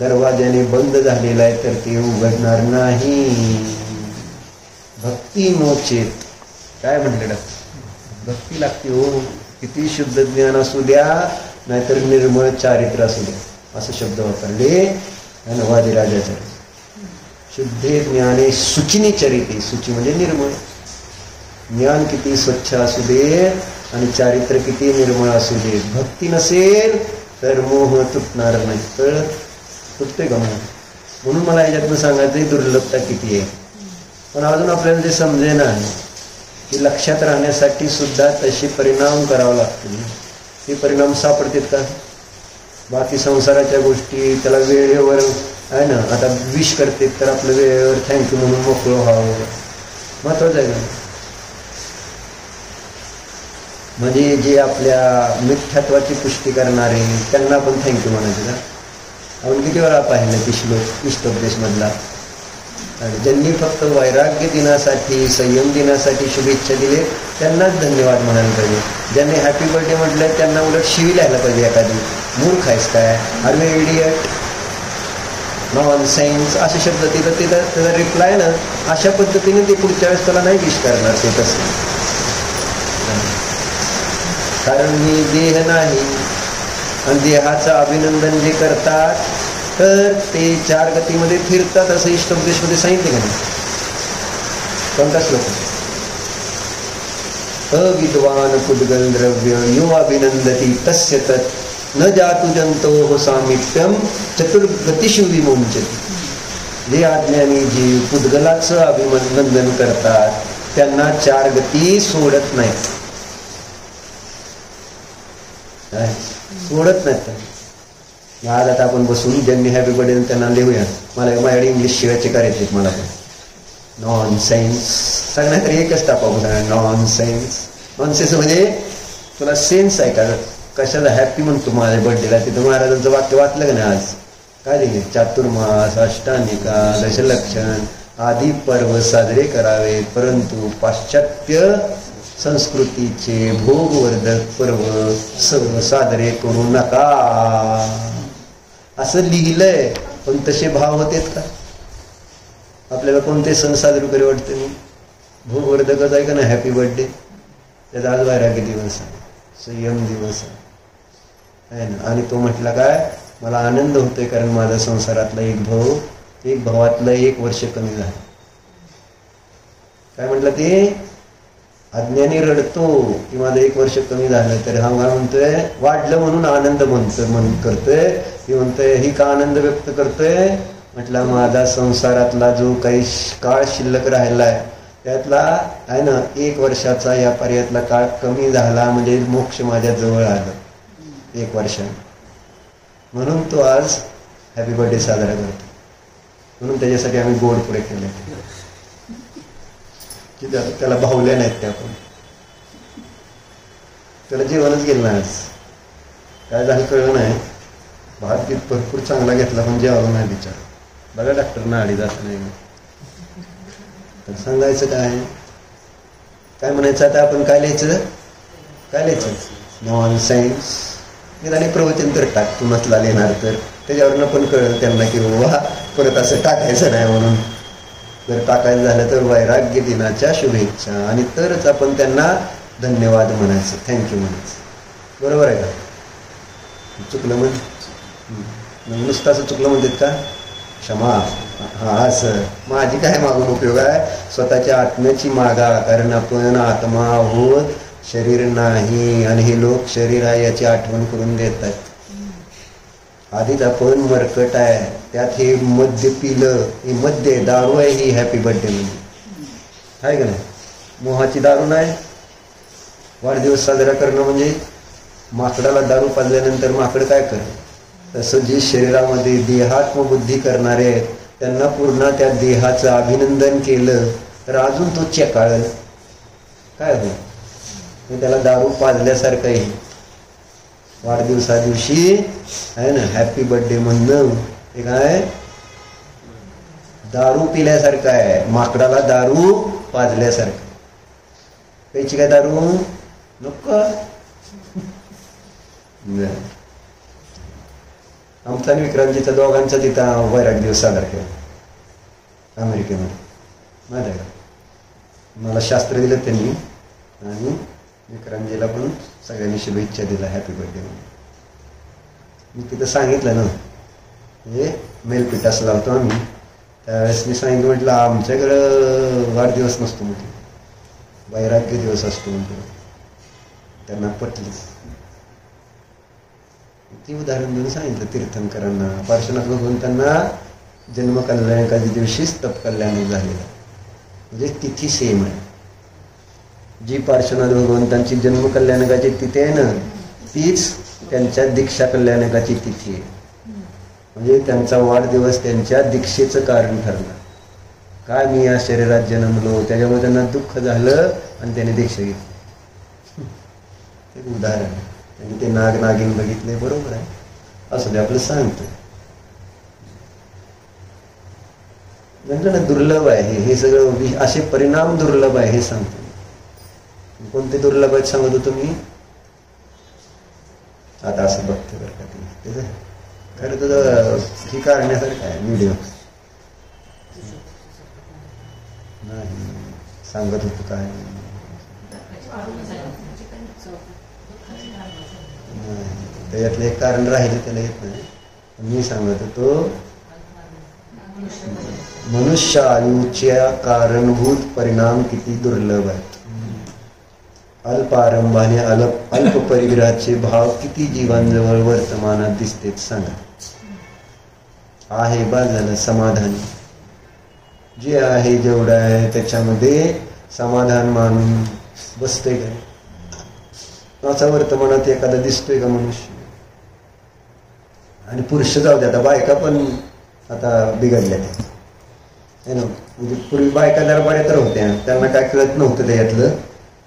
दरवाजाने बंद झालेलं आहे तर ते उघडणार नाही. भक्ती नोचेत काय म्हटलेलं, भक्ती लागते हो. किती शुद्ध ज्ञान असू द्या नाहीतर निर्मळ चारित्र्य असू द्या असं शब्द वापरले वादिराजाचार्य. शुद्धे ज्ञाने सुचिनी चरिते. सुची म्हणजे निर्मळ. ज्ञान किती स्वच्छ असू दे आणि चारित्र्य किती निर्मळ असू दे, भक्ती नसेल तर मोह तुटणार नाही. तर तुटते का मोह? म्हणून मला याच्यातनं सांगायचं दुर्लभता किती आहे. पण अजून आपल्याला ते समजे नाही की लक्षात राहण्यासाठी सुद्धा तसे परिणाम करावा लागतो. हे परिणाम सापडतात का? बाकी संसाराच्या गोष्टी त्याला वेळेवर आहे ना, आता विश करते तर आपलं वेळेवर थँक्यू म्हणून मोकळं व्हावं महत्वाचं आहे का? म्हणजे जे आपल्या मिथ्यात्वाची पुष्टी करणारे त्यांना पण थँक्यू म्हणायचं का? आपण किती वेळा पाहिलं की श्लोक इष्टोपदेश मधला. आणि ज्यांनी फक्त वैराग्य दिनासाठी संयम दिनासाठी शुभेच्छा दिले त्यांनाच धन्यवाद म्हणायला पाहिजे. ज्यांनी हॅपी बर्थडे म्हटलं त्यांना उलट शिवी लिहायला पाहिजे एखादी. मूर्ख आहेस काय, अरे इडियट, नॉन सेन्स असे शब्द तिथं त्याचा रिप्लाय ना अशा पद्धतीने ते पुढच्या वेळेस त्याला नाही विश करणार ते तसं. कारण मी देह नाही आणि देहाचं अभिनंदन जे करतात तर ते 4 गतीमध्ये फिरतात असं इष्टोपदेशमध्ये सांगितले का नाही? कोणता श्लोक? अविद्वान पुद्गल द्रव्य यो अभिनंदती तस्य तत् न जातु जंतो सामिप्यम चतुर्गतिषु विमुंचति. जे अज्ञानी जीव पुद्गलाचं अभिनंदन करतात त्यांना 4 गती सोडत नाहीत. सोडत नाहीत. आज आता आपण बसून ज्यांनी हॅपी बर्थडे त्यांना लिहूया. मला माझ्याकडे इंग्लिश शिवायचे करायचे मला पण. नॉन सेन्स सांगण्यात एकच टाकावं. Non sense. नॉन सेन्स म्हणजे तुला सेन्स आहे का? कशाला हॅपी म्हणतो माझ्या बर्थडेला? तिथं महाराजांचं वाक्य वाचलं का नाही आज? काय लिहिले? चातुर्मास, अष्टानिका, दशलक्षण आदी पर्व साजरे करावे, परंतु पाश्चात्य संस्कृतीचे भोगवर्धक पर्व सर्व साजरे करू नका असं लिहिलंय. पण तसे भाव होतेत का? आपल्याला कोणते सण साजरे करे वाटते? भूवर्धकच आहे का नाही हॅपी बर्थडे, त्याचा आज वैराग्य दिवस आहे, संयम दिवस आहे ना. आणि तो म्हटला काय, मला आनंद होतोय कारण माझा संसारातला एक भावातलं 1 वर्ष कमी झालं. काय म्हटलं ते, अज्ञानी रडतो की माझं 1 वर्ष कमी झालं, तर हा मला म्हणतोय वाढलं म्हणून आनंद करतोय. ती म्हणतोय ही का आनंद व्यक्त करतोय, म्हटलं माझा संसारातला जो काही काळ शिल्लक राहिलाय त्यातला आहे ना 1 वर्षाचा या पर्यातला काळ कमी झाला, म्हणजे मोक्ष माझ्या जवळ आलं 1 वर्षाने. म्हणून तो आज हॅपी बर्थडे साजरा करतो. म्हणून त्याच्यासाठी आम्ही गोड पुढे केले की त्याला भावल्या नाहीत त्या, पण त्याला जेवणच गेलं नाही. आज काय झालं कळलं नाही, भात गीत भरपूर चांगला घेतला पण जेवला नाही बिचार. बघा डॉक्टरना आडी जात नाही. तर सांगायचं काय म्हणायचं आता आपण, काय लिहायचं नॉन सायन्स निदान प्रवचन तर टाक, तू नसला लिहिणार तर त्याच्यावरनं पण कळलं त्यांना की वा परत असं टाकायचं नाही. म्हणून जर टाकायचं झालं तर वैराग्य दिनाच्या शुभेच्छा, आणि तरच आपण त्यांना धन्यवाद म्हणायचं, थँक्यू म्हणायचं. बरोबर आहे का? चुकलं म्हणजे नुसतं असं चुकलं म्हणतात का, क्षमा, हा असं माझी काय मागून उपयोग आहे, स्वतःच्या आत्म्याची मागा. कारण आपण आत्मा आहोत, शरीर नाही. आणि हे लोक शरीर आहे याची आठवण करून देत आहेत. आधीच आपण मरकट आहे, त्यात हे मद्य पिलं, हे मद्य दारू आहे ही हॅपी बर्थडे म्हणजे, आहे का नाही? मोहाची दारू नाही. वाढदिवस साजरा करणं म्हणजे माकडाला दारू पाजल्यानंतर माकड काय कर, तसं जे शरीरामध्ये देहात्मबुद्धी करणारे आहेत त्यांना पूर्ण त्या देहाचं अभिनंदन केलं तर अजून तो चेकाळल. काय होईल, त्याला दारू पाजल्यासारखं आहे. वाढदिवसा दिवशी आहे ना हॅपी बर्थडे म्हणणं हे काय दारू पिल्यासारखं आहे, माकडाला दारू पाजल्यासारखं. प्यायची काय दारू नको. आमचा आणि विक्रांतीचा दोघांचा तिथं वैराग्य दिवस साजरा केला अमेरिकेमध्ये, माहिती आहे का? मला शास्त्र दिलं त्यांनी आणि विक्रांतीला पण सगळ्यांनी शुभेच्छा दिल्या हॅपी बर्थडे म्हणून. मी तिथं सांगितलं ना, म्हणजे मेलपिटास लावतो आम्ही, त्यावेळेस मी सांगितलं म्हटलं आमच्याकडं वाढदिवस नसतो, म्हटलं वैराग्य दिवस असतो म्हटलं. त्यांना पटली. ती उदाहरण देऊन सांगितलं तीर्थंकरांना, पार्श्वनाथ भगवंतांना जन्म कल्याणकाच्या दिवशीच तप कल्याण झालेलं, म्हणजे तिथी सेम आहे. जी पार्श्वनाथ भगवंतांची जन्म कल्याणकाची तिथी आहे ना, तीच त्यांच्या दीक्षा कल्याणकाची तिथी आहे. म्हणजे त्यांचा वाढदिवस त्यांच्या दीक्षेचं कारण ठरलं. काय मी या शरीरात जन्मलो, त्याच्यामुळे त्यांना दुःख झालं आणि त्याने दीक्षा घेतली. ते उदाहरण. त्यांनी ते नाग नागिन बघितले, बरोबर आहे, असं ते आपलं सांगतं. म्हणजे ना दुर्लभ आहे हे सगळं, असे परिणाम दुर्लभ आहे हे सांगतो. कोणते दुर्लभ आहेत सांगत होतो मी, आता असं बघते बरं का ते खरं तुझं ही काढण्यासारखं आहे व्हिडिओ नाही, सांगत होतो काय त्याच्यातलं एक कारण राहिलं त्याला येत नाही. मी सांगत होतो मनुष्य आयुच्या कारणभूत परिणाम किती दुर्लभ आहेत. अल्प आरंभाने अल्प परिग्रहाचे भाव किती जीवांजवळ वर्तमानात दिसतेत सांगा. आहे बा झालं समाधान, जे आहे जेवढं आहे त्याच्यामध्ये समाधान मानून बसते काय. असा वर्तमानात एखादा दिसतोय का मनुष्य. आणि पुरुष जाऊ दे, आता बायका पण आता बिघडल्या त्या ना. म्हणजे पूर्वी बायका दरबारे तर होत्या, त्यांना काय कळत नव्हतं त्याच्यातलं.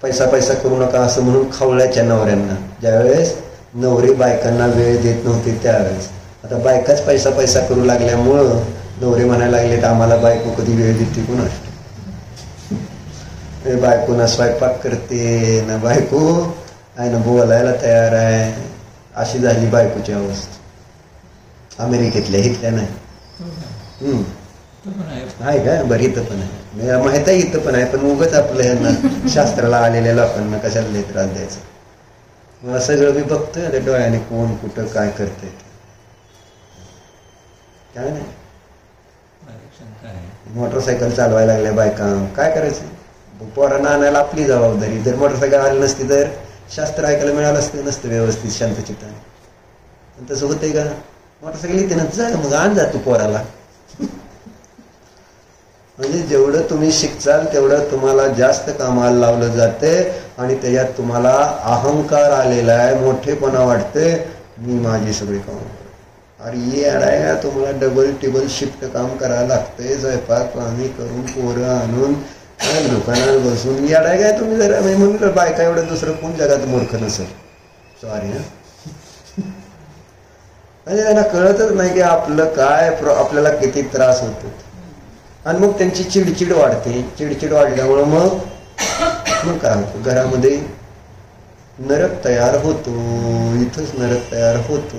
पैसा करू नका असं म्हणून खावळायच्या नवऱ्यांना. ज्यावेळेस नवरे बायकांना वेळ देत नव्हते त्यावेळेस आता बायकाच पैसा करू लागल्यामुळं नवरे म्हणायला लागले तर आम्हाला बायको कधी वेळ देते कुणास. बायको ना स्वयंपाक करते ना बायको आहे ना बोलायला तयार आहे. अशी झाली बायकोची अवस्था. अमेरिकेतल्या इथल्या नाही. आहे का? बरं, इथं पण आहे, मला माहित आहे इथं पण आहे, पण उगच आपलं ह्यांना शास्त्राला आलेल्या लोकांना कशाला लय त्रास द्यायचा. मला सगळं मी बघतोय त्या डोळ्याने, कोण कुठं काय करतंय ते. काय नाही, मोटरसायकल चालवायला लागल्या बायका, काय करायचं? पोरांना आणायला आपली जबाबदारी. जर मोटरसायकल आली नसती तर शास्त्र ऐकायला मिळालं नसतं व्यवस्थित शांतचित्ताने. पण तसं होतंय का? मोटरसायकल येते ना, जा मग आण जा तू पोराला. म्हणजे जेवढं तुम्ही शिकचाल तेवढं तुम्हाला जास्त कामाला लावलं जाते आणि त्याच्यात तुम्हाला अहंकार आलेला आहे, मोठेपणा वाटते, मी माझी सगळी काम. अरे ये अडाय का, तुम्हाला डबल टेबल शिफ्ट काम करायला लागतंय, स्वयंपाक पाणी करून पोरं आणून दुकानात बसून येडाय काय तुम्ही. जरा मी म्हणलं बायका एवढं दुसरं कोण जगात मूर्ख नसेल. सॉरी ना, म्हणजे त्यांना कळतच नाही की आपलं काय, आपल्याला किती त्रास होतो. आणि मग त्यांची चिडचिड वाढते. चिडचिड वाढल्यामुळं मग काय होतं, घरामध्ये नरक तयार होतो. इथंच नरक तयार होतो.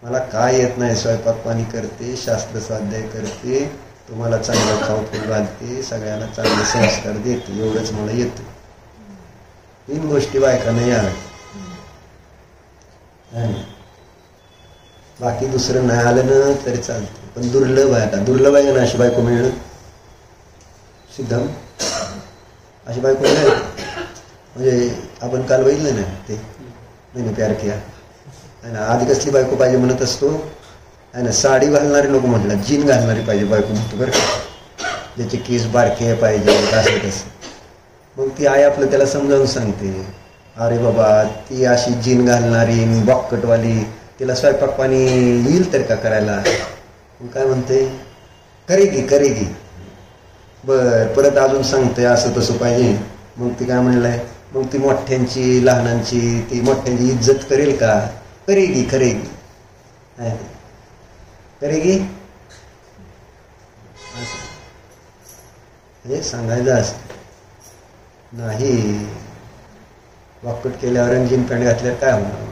मला काय येत नाही, स्वयंपाक पाणी करते, शास्त्र स्वाध्याय करते, तुम्हाला चांगलं खाऊ घालते, सगळ्यांना चांगले संस्कार देते, एवढंच मला येतं. 3 गोष्टी बायकांना याव्या, बाकी दुसरं नाही आलं ना तरी चालतं. पण दुर्लभ आहे. आता दुर्लभ आहे ना अशी बायको मिळणं. सिद्धम अशी बायको मिळेल म्हणजे आपण काल बघितलं ना ते मैंने प्यार किया आहे ना. आधी कसली बायको पाहिजे म्हणत असतो आहे ना, साडी घालणारी लोक म्हटलं, जीन घालणारी पाहिजे बायको म्हणतो बरं का, ज्याचे केस बारके पाहिजे असं तसं. मग ती आई आपलं त्याला समजावून सांगते, अरे बाबा ती अशी जीन घालणारी बॉक्कटवाली, तिला स्वयंपाक पाणी येईल तर का करायला. मग काय म्हणते, करेगी. बर, परत अजून सांगते असं तसं पाहिजे. मग ती काय म्हणलंय, मग ती मोठ्यांची लहानांची, ती मोठ्यांची इज्जत करेल का? करेगी. हे सांगायचं असतं नाही. वाकट केल्यावर जीन पॅन्ट घातल्यावर काय होणार?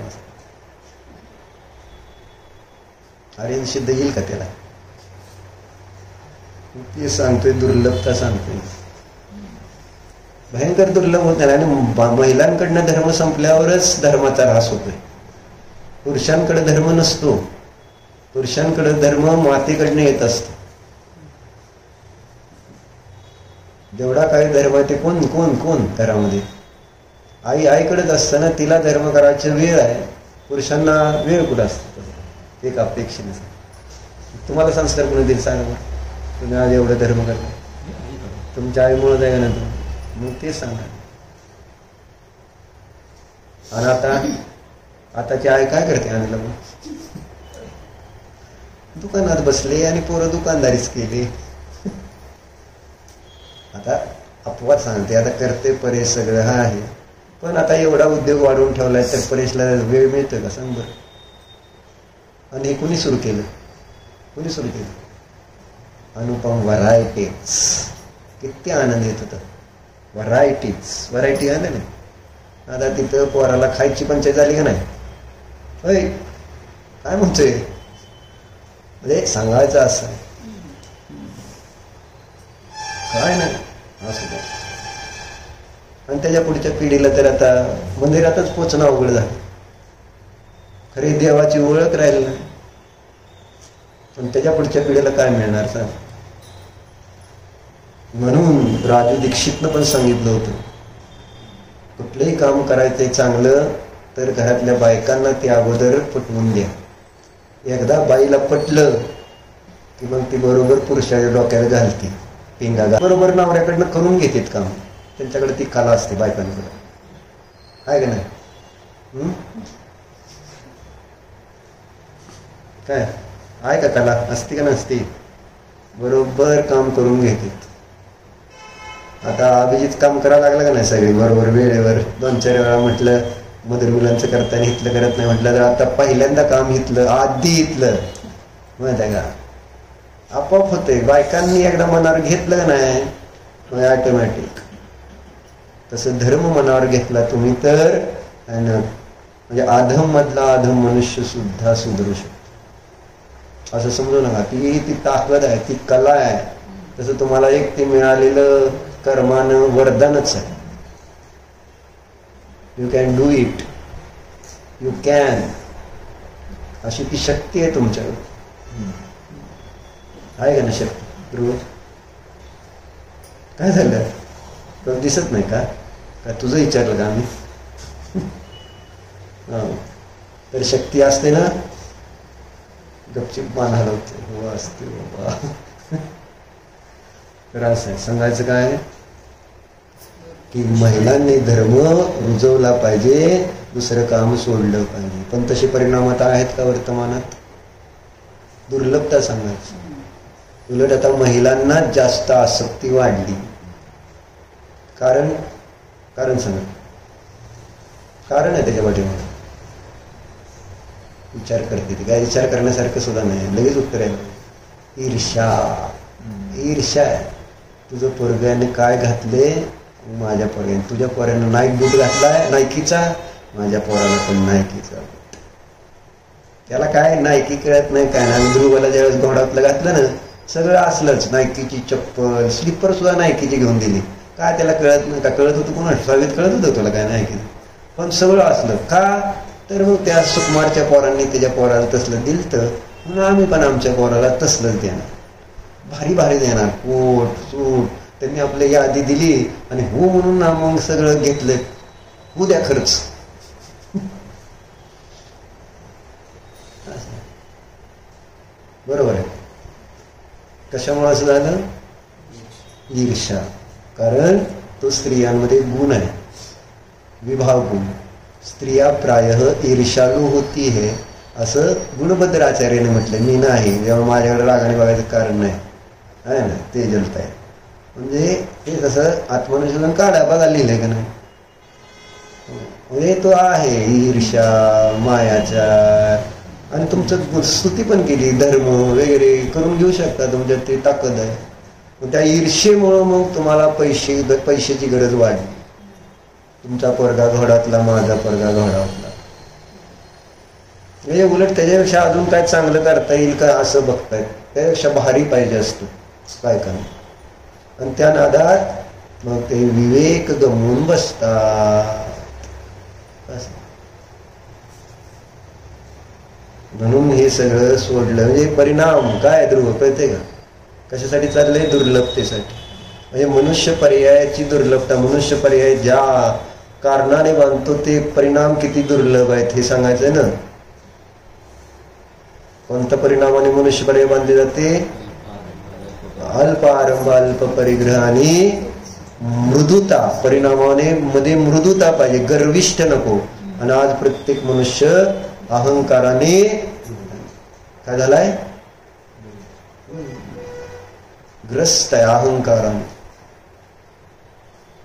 अरे सिद्ध येईल का त्याला? ते सांगतोय दुर्लभता सांगतोय, भयंकर दुर्लभ होत नाही. आणि महिलांकडनं धर्म संपल्यावरच धर्माचा ऱ्हास होतोय. पुरुषांकडे धर्म नसतो. पुरुषांकडे धर्म मातेकडनं येत असतो. जेवढा काही धर्म आहे ते कोण घरामध्ये आईकडेच असतं ना. तिला धर्म करायची वेळ आहे, पुरुषांना वेळ कुठं असतो. एक अपेक्षेने तुम्हाला संस्कार कोणी दिले सांगा. तुम्ही आज एवढं धर्म करता, तुमच्या आईमुळे जाय ना तुम्ही, मग ते सांगा. आणि आताची आई काय करते, आणलं मग दुकानात बसले आणि पोरं दुकानदारीच केली. आता अपवाद सांगते, आता करते परेश सगळं हा आहे, पण आता एवढा उद्योग वाढवून ठेवलाय तर परेशला वेळ मिळतोय का सांग बरं. आणि हे कुणी सुरू केलं? अनुपम व्हरायटीज. किती आनंद येत होता. व्हरायटी आहे ना. आता तिथं पोराला खायची पंचायत झाली का नाही? होय, काय म्हणतोय म्हणजे सांगायचं असं काय नाही असं. आणि त्याच्या पुढच्या पिढीला तर आता मंदिरातच पोचणं अवघड झालं. खरी देवाची ओळख राहिली नाही. पण त्याच्या पुढच्या पिढीला काय मिळणार सांग. म्हणून राजू दीक्षितनं पण सांगितलं होतं, कुठलंही काम करायचंय चांगलं तर घरातल्या बायकांना ते अगोदर पटवून द्या. एकदा बाईला पटलं की मग ती बरोबर पुरुषाच्या डोक्याला घालते, पिंगा बरोबर नवऱ्याकडनं करून घेतात काम. त्यांच्याकडे ती कला असते बायकांकडे, आहे का नाही? काय आहे का कला? असते का नसते? बरोबर काम करून घेतात. आता अभिजित काम करायला लागलं का नाही सगळी बरोबर वेळेवर. 2-4 वेळा म्हटलं मदर मुलांचं करताना इथलं करत नाही म्हटलं तर आता पहिल्यांदा काम इथलं आधी इथलं माहित आहे का, आपोआप होतंय. बायकांनी एकदा मनावर घेतलं का नाही ऑटोमॅटिक. तसं धर्म मनावर घेतला तुम्ही तर म्हणजे आधम मधला आधम मनुष्य सुद्धा सुधरू शकतो. असं समजू नका. ती ताकद आहे, ती कला आहे. तसं तुम्हाला एक ते मिळालेलं कर्मानं वरदानच आहे. You can do it, you can, अशी ती शक्ती आहे तुमच्याकडे. आहे का ना शक्ती? ध्रुव काय झालं? तो दिसत नाही का? का तुझं विचारलं का आम्ही? तर शक्ती असते ना, गपचिप मान हलवते. हो असते बाबा. तर असं सांगायचं काय की महिलांनी धर्म रुजवला पाहिजे, दुसरं काम सोडलं पाहिजे. पण तसे परिणाम आता आहेत का वर्तमानात? दुर्लभता सांगायची. उलट आता महिलांना जास्त आसक्ती वाढली. कारण सांगा, कारण आहे त्याच्या पाठीमागे. विचार करते ती, काय विचार करण्यासारखं सुद्धा नाही. लगेच उत्तर आहे ईर्ष्या. ईर्ष्या आहे. तुझं पोरग्याने काय घातले? माझ्या पोरग्याने. तुझ्या पोरानं नाईक बूट घातलाय नायकीचा, माझ्या पोराला पण नायकीचा. त्याला काय नायकी कळत नाही काय नाही. ध्रुवाला ज्यावेळेस घोडातलं घातलं ना, सगळं असलंच. नायकीची चप्पल, स्लीपर सुद्धा नायकीची घेऊन दिली. काय त्याला कळत नाही का? कळत होतं कोणा? स्वावीत कळत होतं तुला काय नायकी? पण सगळं असलं का? तर मग त्या सुकुमारच्या पोरांनी त्याच्या पोराला तसलं दिलं, म्हणून आम्ही पण आमच्या पोराला तसलंच देणार. भारी भारी देणार, कोट सूट. त्यांनी आपली यादी दिली आणि हो म्हणून ना मग सगळं घेतलं. हो द्या खर्च. बरोबर आहे. कशामुळे असं झालं? ईर्ष्या. कारण तो स्त्रियांमध्ये गुण आहे, विभाग गुण. स्त्रिया प्रायः ईर्ष्यालू होती है, असं गुणभद्र आचार्याने म्हटलं. मी नाही, जेव्हा माझ्याकडे रागाने बघायचं कारण नाही आहे ना, ते जलताय. म्हणजे ते कसं आत्मनुशासन काढा, बघा लिहिलंय का नाही? म्हणजे तो आहे ईर्ष्या, मायाचार. आणि तुमचं स्तुती पण केली, धर्म वगैरे करून घेऊ शकता. तुमच्यात ते ताकद आहे. मग त्या ईर्ष्येमुळं मग तुम्हाला पैशाची गरज वाढली. तुमचा पोरगा घोडातला, माझा पोरगा घोडातला. म्हणजे उलट त्याच्यापेक्षा अजून काय चांगलं करता येईल का असं बघतायत. त्यापेक्षा भारी पाहिजे असतो काय करणं. आणि त्या नादात मग ते विवेक गमवून बसतात. म्हणून हे सगळं सोडलं. म्हणजे परिणाम काय ध्रुव कळते का? कशासाठी चाललंय? दुर्लभतेसाठी. म्हणजे मनुष्य पर्यायाची दुर्लभता. मनुष्य पर्याय ज्या कारणाने बांधतो ते परिणाम किती दुर्लभ आहेत हे सांगायचंय ना. कोणत्या परिणामाने मनुष्य पर्याय बांधले जाते? अल्प आरंभ, अल्प परिग्रह आणि मृदुता. परिणामाने मध्ये मृदुता पाहिजे, गर्विष्ठ नको. आणि आज प्रत्येक मनुष्य अहंकाराने काय झालाय? ग्रस्त आहे अहंकाराने.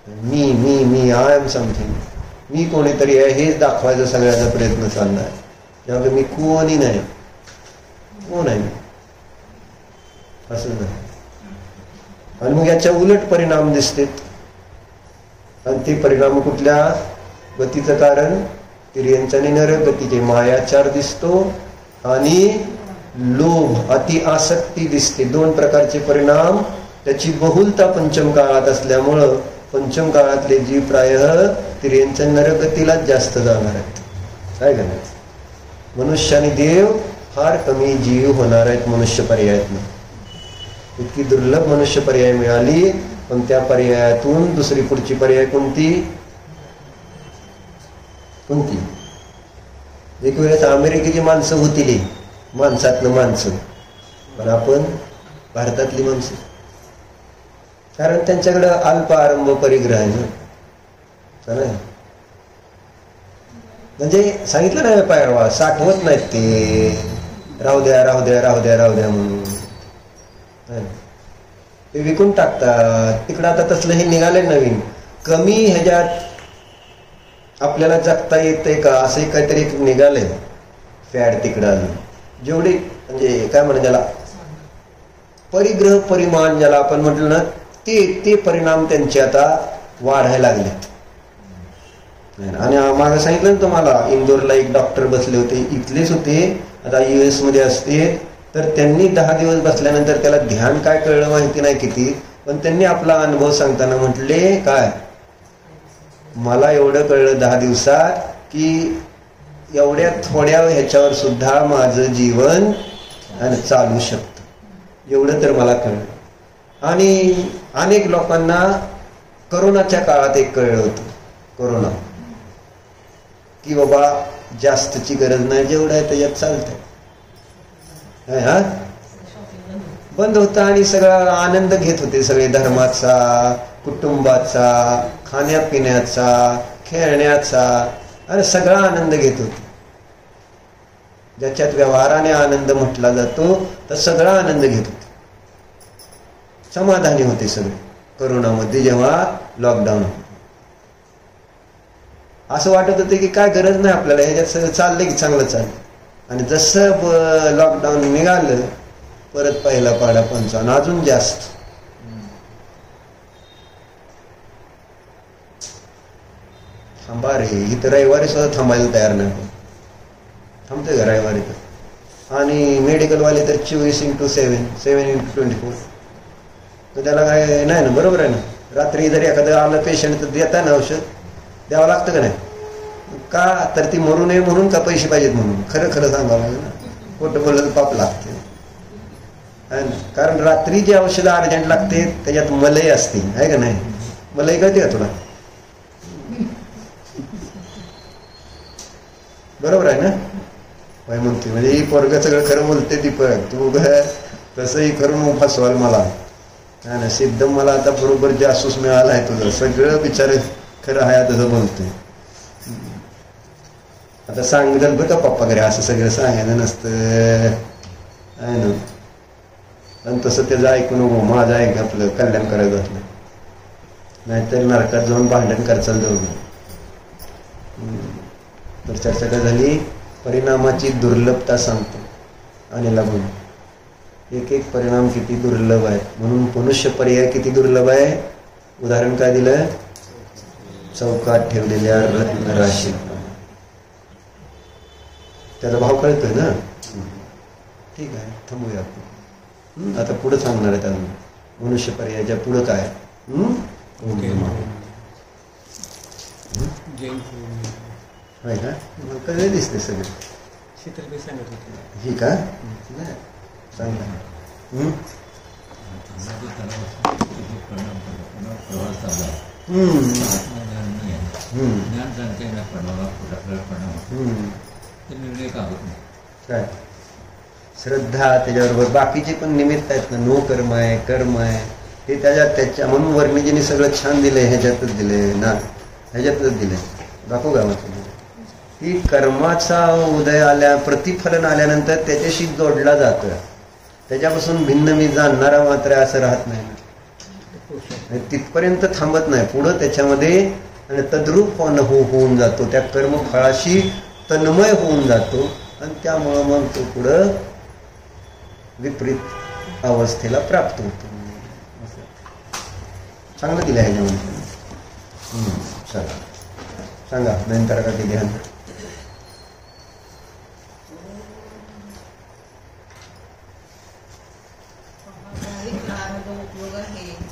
मी मी मी आय एम समथिंग. मी कोणीतरी आहे हेच दाखवायचा सगळ्याचा प्रयत्न चाललाय. त्यामुळे मी कोणी नाही. कोण आहे मी? असं नाही. आणि मग याच्या उलट परिणाम दिसतात. आणि ते परिणाम कुठल्या? गतीचं कारण तिर्यंचा आणि नरगतीचे. मायाचार दिसतो आणि लोभ, अति आसक्ती दिसते. दोन प्रकारचे परिणाम. त्याची बहुलता पंचम काळात असल्यामुळं पंचम काळातले जीव प्रायः तिर्यंचा नरगतीलाच जास्त जाणार आहेत. काय करणार? मनुष्य आणि देव फार कमी जीव होणार आहेत मनुष्य पर्यायातून. इतकी दुर्लभ मनुष्य पर्याय मिळाली. पण त्या पर्यायातून दुसरी पुढची पर्याय कोणती? कोणती? एक वेळेस अमेरिकेची माणसं होती, माणसातलं माणसं. पण आपण भारतातली माणसं. कारण त्यांच्याकडं अल्प आरंभ परिग्रह आहे ना. म्हणजे सांगितलं नाही पायरवा, साठवत नाहीत ते. राहू द्या राहू द्या राहू द्या राहू द्या म्हणून ते विकून टाकतात. तिकडं आता तसलं हे निघालंय नवीन. कमी ह्याच्यात आपल्याला जगता येते का असं काहीतरी एक निघालंय फॅड तिकडं आलं. जेवढे म्हणजे काय म्हणा ज्याला परिग्रह परिमाण ज्याला आपण म्हटलं ना, ते परिणाम त्यांचे आता वाढायला लागलेत. आणि मागं सांगितलं ना तुम्हाला, इंदोरला एक डॉक्टर बसले होते, इथलेच होते, आता US मध्ये असते. तर त्यांनी 10 दिवस बसल्यानंतर त्याला ध्यान काय कळलं माहिती नाही किती, पण त्यांनी आपला अनुभव सांगताना म्हटले काय, मला एवढं कळलं 10 दिवसात की एवढ्या थोड्या ह्याच्यावर सुद्धा माझं जीवन चालू शकतं, एवढं तर मला कळलं. आणि अनेक लोकांना करोनाच्या काळात एक कळलं होतं, कोरोना, की बाबा जास्तची गरज नाही, जेवढं आहे त्याच्यात चालतंय. हा बंद होता आणि सगळा आनंद घेत होते सगळे, धर्माचा, कुटुंबाचा, खाण्यापिण्याचा, खेळण्याचा, आणि सगळा आनंद घेत होते. ज्याच्यात व्यवहाराने आनंद म्हटला जातो तर सगळा आनंद घेत होते, समाधानी होते सगळे करोनामध्ये जेव्हा लॉकडाऊन होतं. असं वाटत होते की काय गरज नाही आपल्याला, ह्याच्यात सगळं चाललंय की चांगलं चाललं. आणि जसं लॉकडाऊन निघालं परत पहिला पाडा पंचावन्न, अजून जास्त. थांबा रे, इथं रविवारी सुद्धा थांबायला तयार नाही, थांबते का रविवारी तर. आणि मेडिकलवाले तर 24x7, 7x24, तर त्याला काय नाही ना, बरोबर आहे ना. रात्री जरी एखादं आलं पेशंट तर देता ना औषध, द्यावं लागतं का नाही, का तर ती मरू नये म्हणून का पैसे पाहिजेत म्हणून. खरं खरं सांगावं लागेल ना, खोटं बोललं पाप लागते. कारण रात्री जी औषधं अर्जंट लागते त्याच्यात मलई असते, आहे का नाही. मलई कळते का तुला, बरोबर आहे ना. बाई म्हणते म्हणजे ही पोरगं सगळं खरं बोलते, ती पण तू तसंही करून फसवाल मला. हा ना, सिद्धम मला आता बरोबर जासूस मिळाला आहे तुझं, सगळं बिचार खरं आहे तसं बोलतोय. आता सांगितलं बरं का पप्पा घरी, असं सगळं सांगायचं नसतं आहे ना. आणि तसं त्याचं ऐकू नको, माझं ऐक, आपलं कल्याण करायचं असलं, नाहीतर नरकात जाऊन भांडण करचाल दोघं. तर चर्चा काय झाली, परिणामाची दुर्लभता सांगतो आणि लागून एक एक परिणाम किती दुर्लभ आहे. म्हणून मनुष्य पर्याय किती दुर्लभ आहे. उदाहरण काय दिलं, चौकात ठेवलेल्या रत्नराशी, त्याचा भाव कळतोय ना. ठीक आहे, थांबूया आपण, आता पुढे सांगणार आहे अजून मनुष्य पर्यायाच्या पुढं काय. होय का, मग कधी दिसते सगळे ही का चांगलं. काय श्रद्धा, त्याच्याबरोबर बाकीचे पण निमित्त आहेत ना, नो कर्म आहे, कर्म आहे, हे त्याच्या म्हणून वर्णिजीने सगळं छान दिलंय, ह्याच्यातच दिलंय ना, ह्याच्यातच दिलंय. दाखवू गावाचं की कर्माचा उदय आल्या, प्रतिफलन आल्यानंतर त्याच्याशी जोडला जातो, त्याच्यापासून भिन्न मी जाणणारा मात्र असं राहत नाही, तिथपर्यंत थांबत नाही, पुढं त्याच्यामध्ये आणि तद्रूप होऊन जातो, त्या कर्मफळाशी तन्मय होऊन जातो. आणि त्यामुळं मग तो पुढं विपरीत अवस्थेला प्राप्त होतो. चांगलं दिलं आहे ह्याच्यामध्ये. चला सांगा नंतर का ते ध्यान.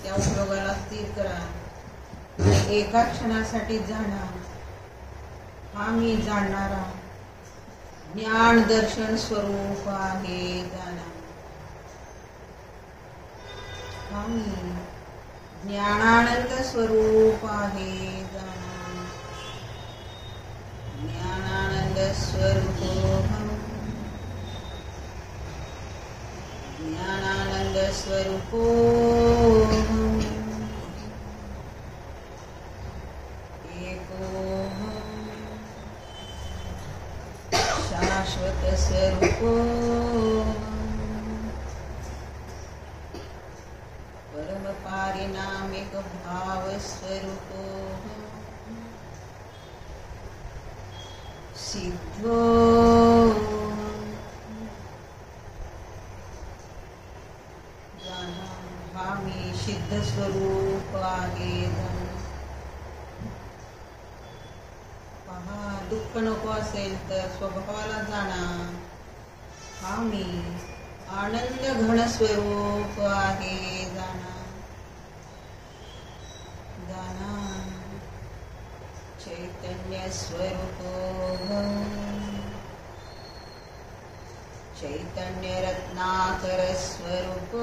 त्या उपयोगाला स्थिर करा, एका क्षणासाठी जाणार, हा मी जाणणारा ज्ञान दर्शन स्वरूप आहे जाणा, हा मी ज्ञानानंद स्वरूप आहे जाणा, ज्ञानानंद स्वरूपोऽहम्, ज्ञानानंद स्वरूपोऽहम्, एकोऽहम् शाश्वत स्वरूपोऽहम्, परम पारिणामिक भाव स्वरूपोऽहम्, सिद्धोऽहम्, हा मी सिद्ध स्वरूप आहे जाणा. पहा, दुःख नको असेल तर स्वभावाला जाणा, हा मी आनंद घन स्वरूप आहे जाणा जाणा चैतन्य स्वरूप चैतन्य रत्नाकर स्वरूप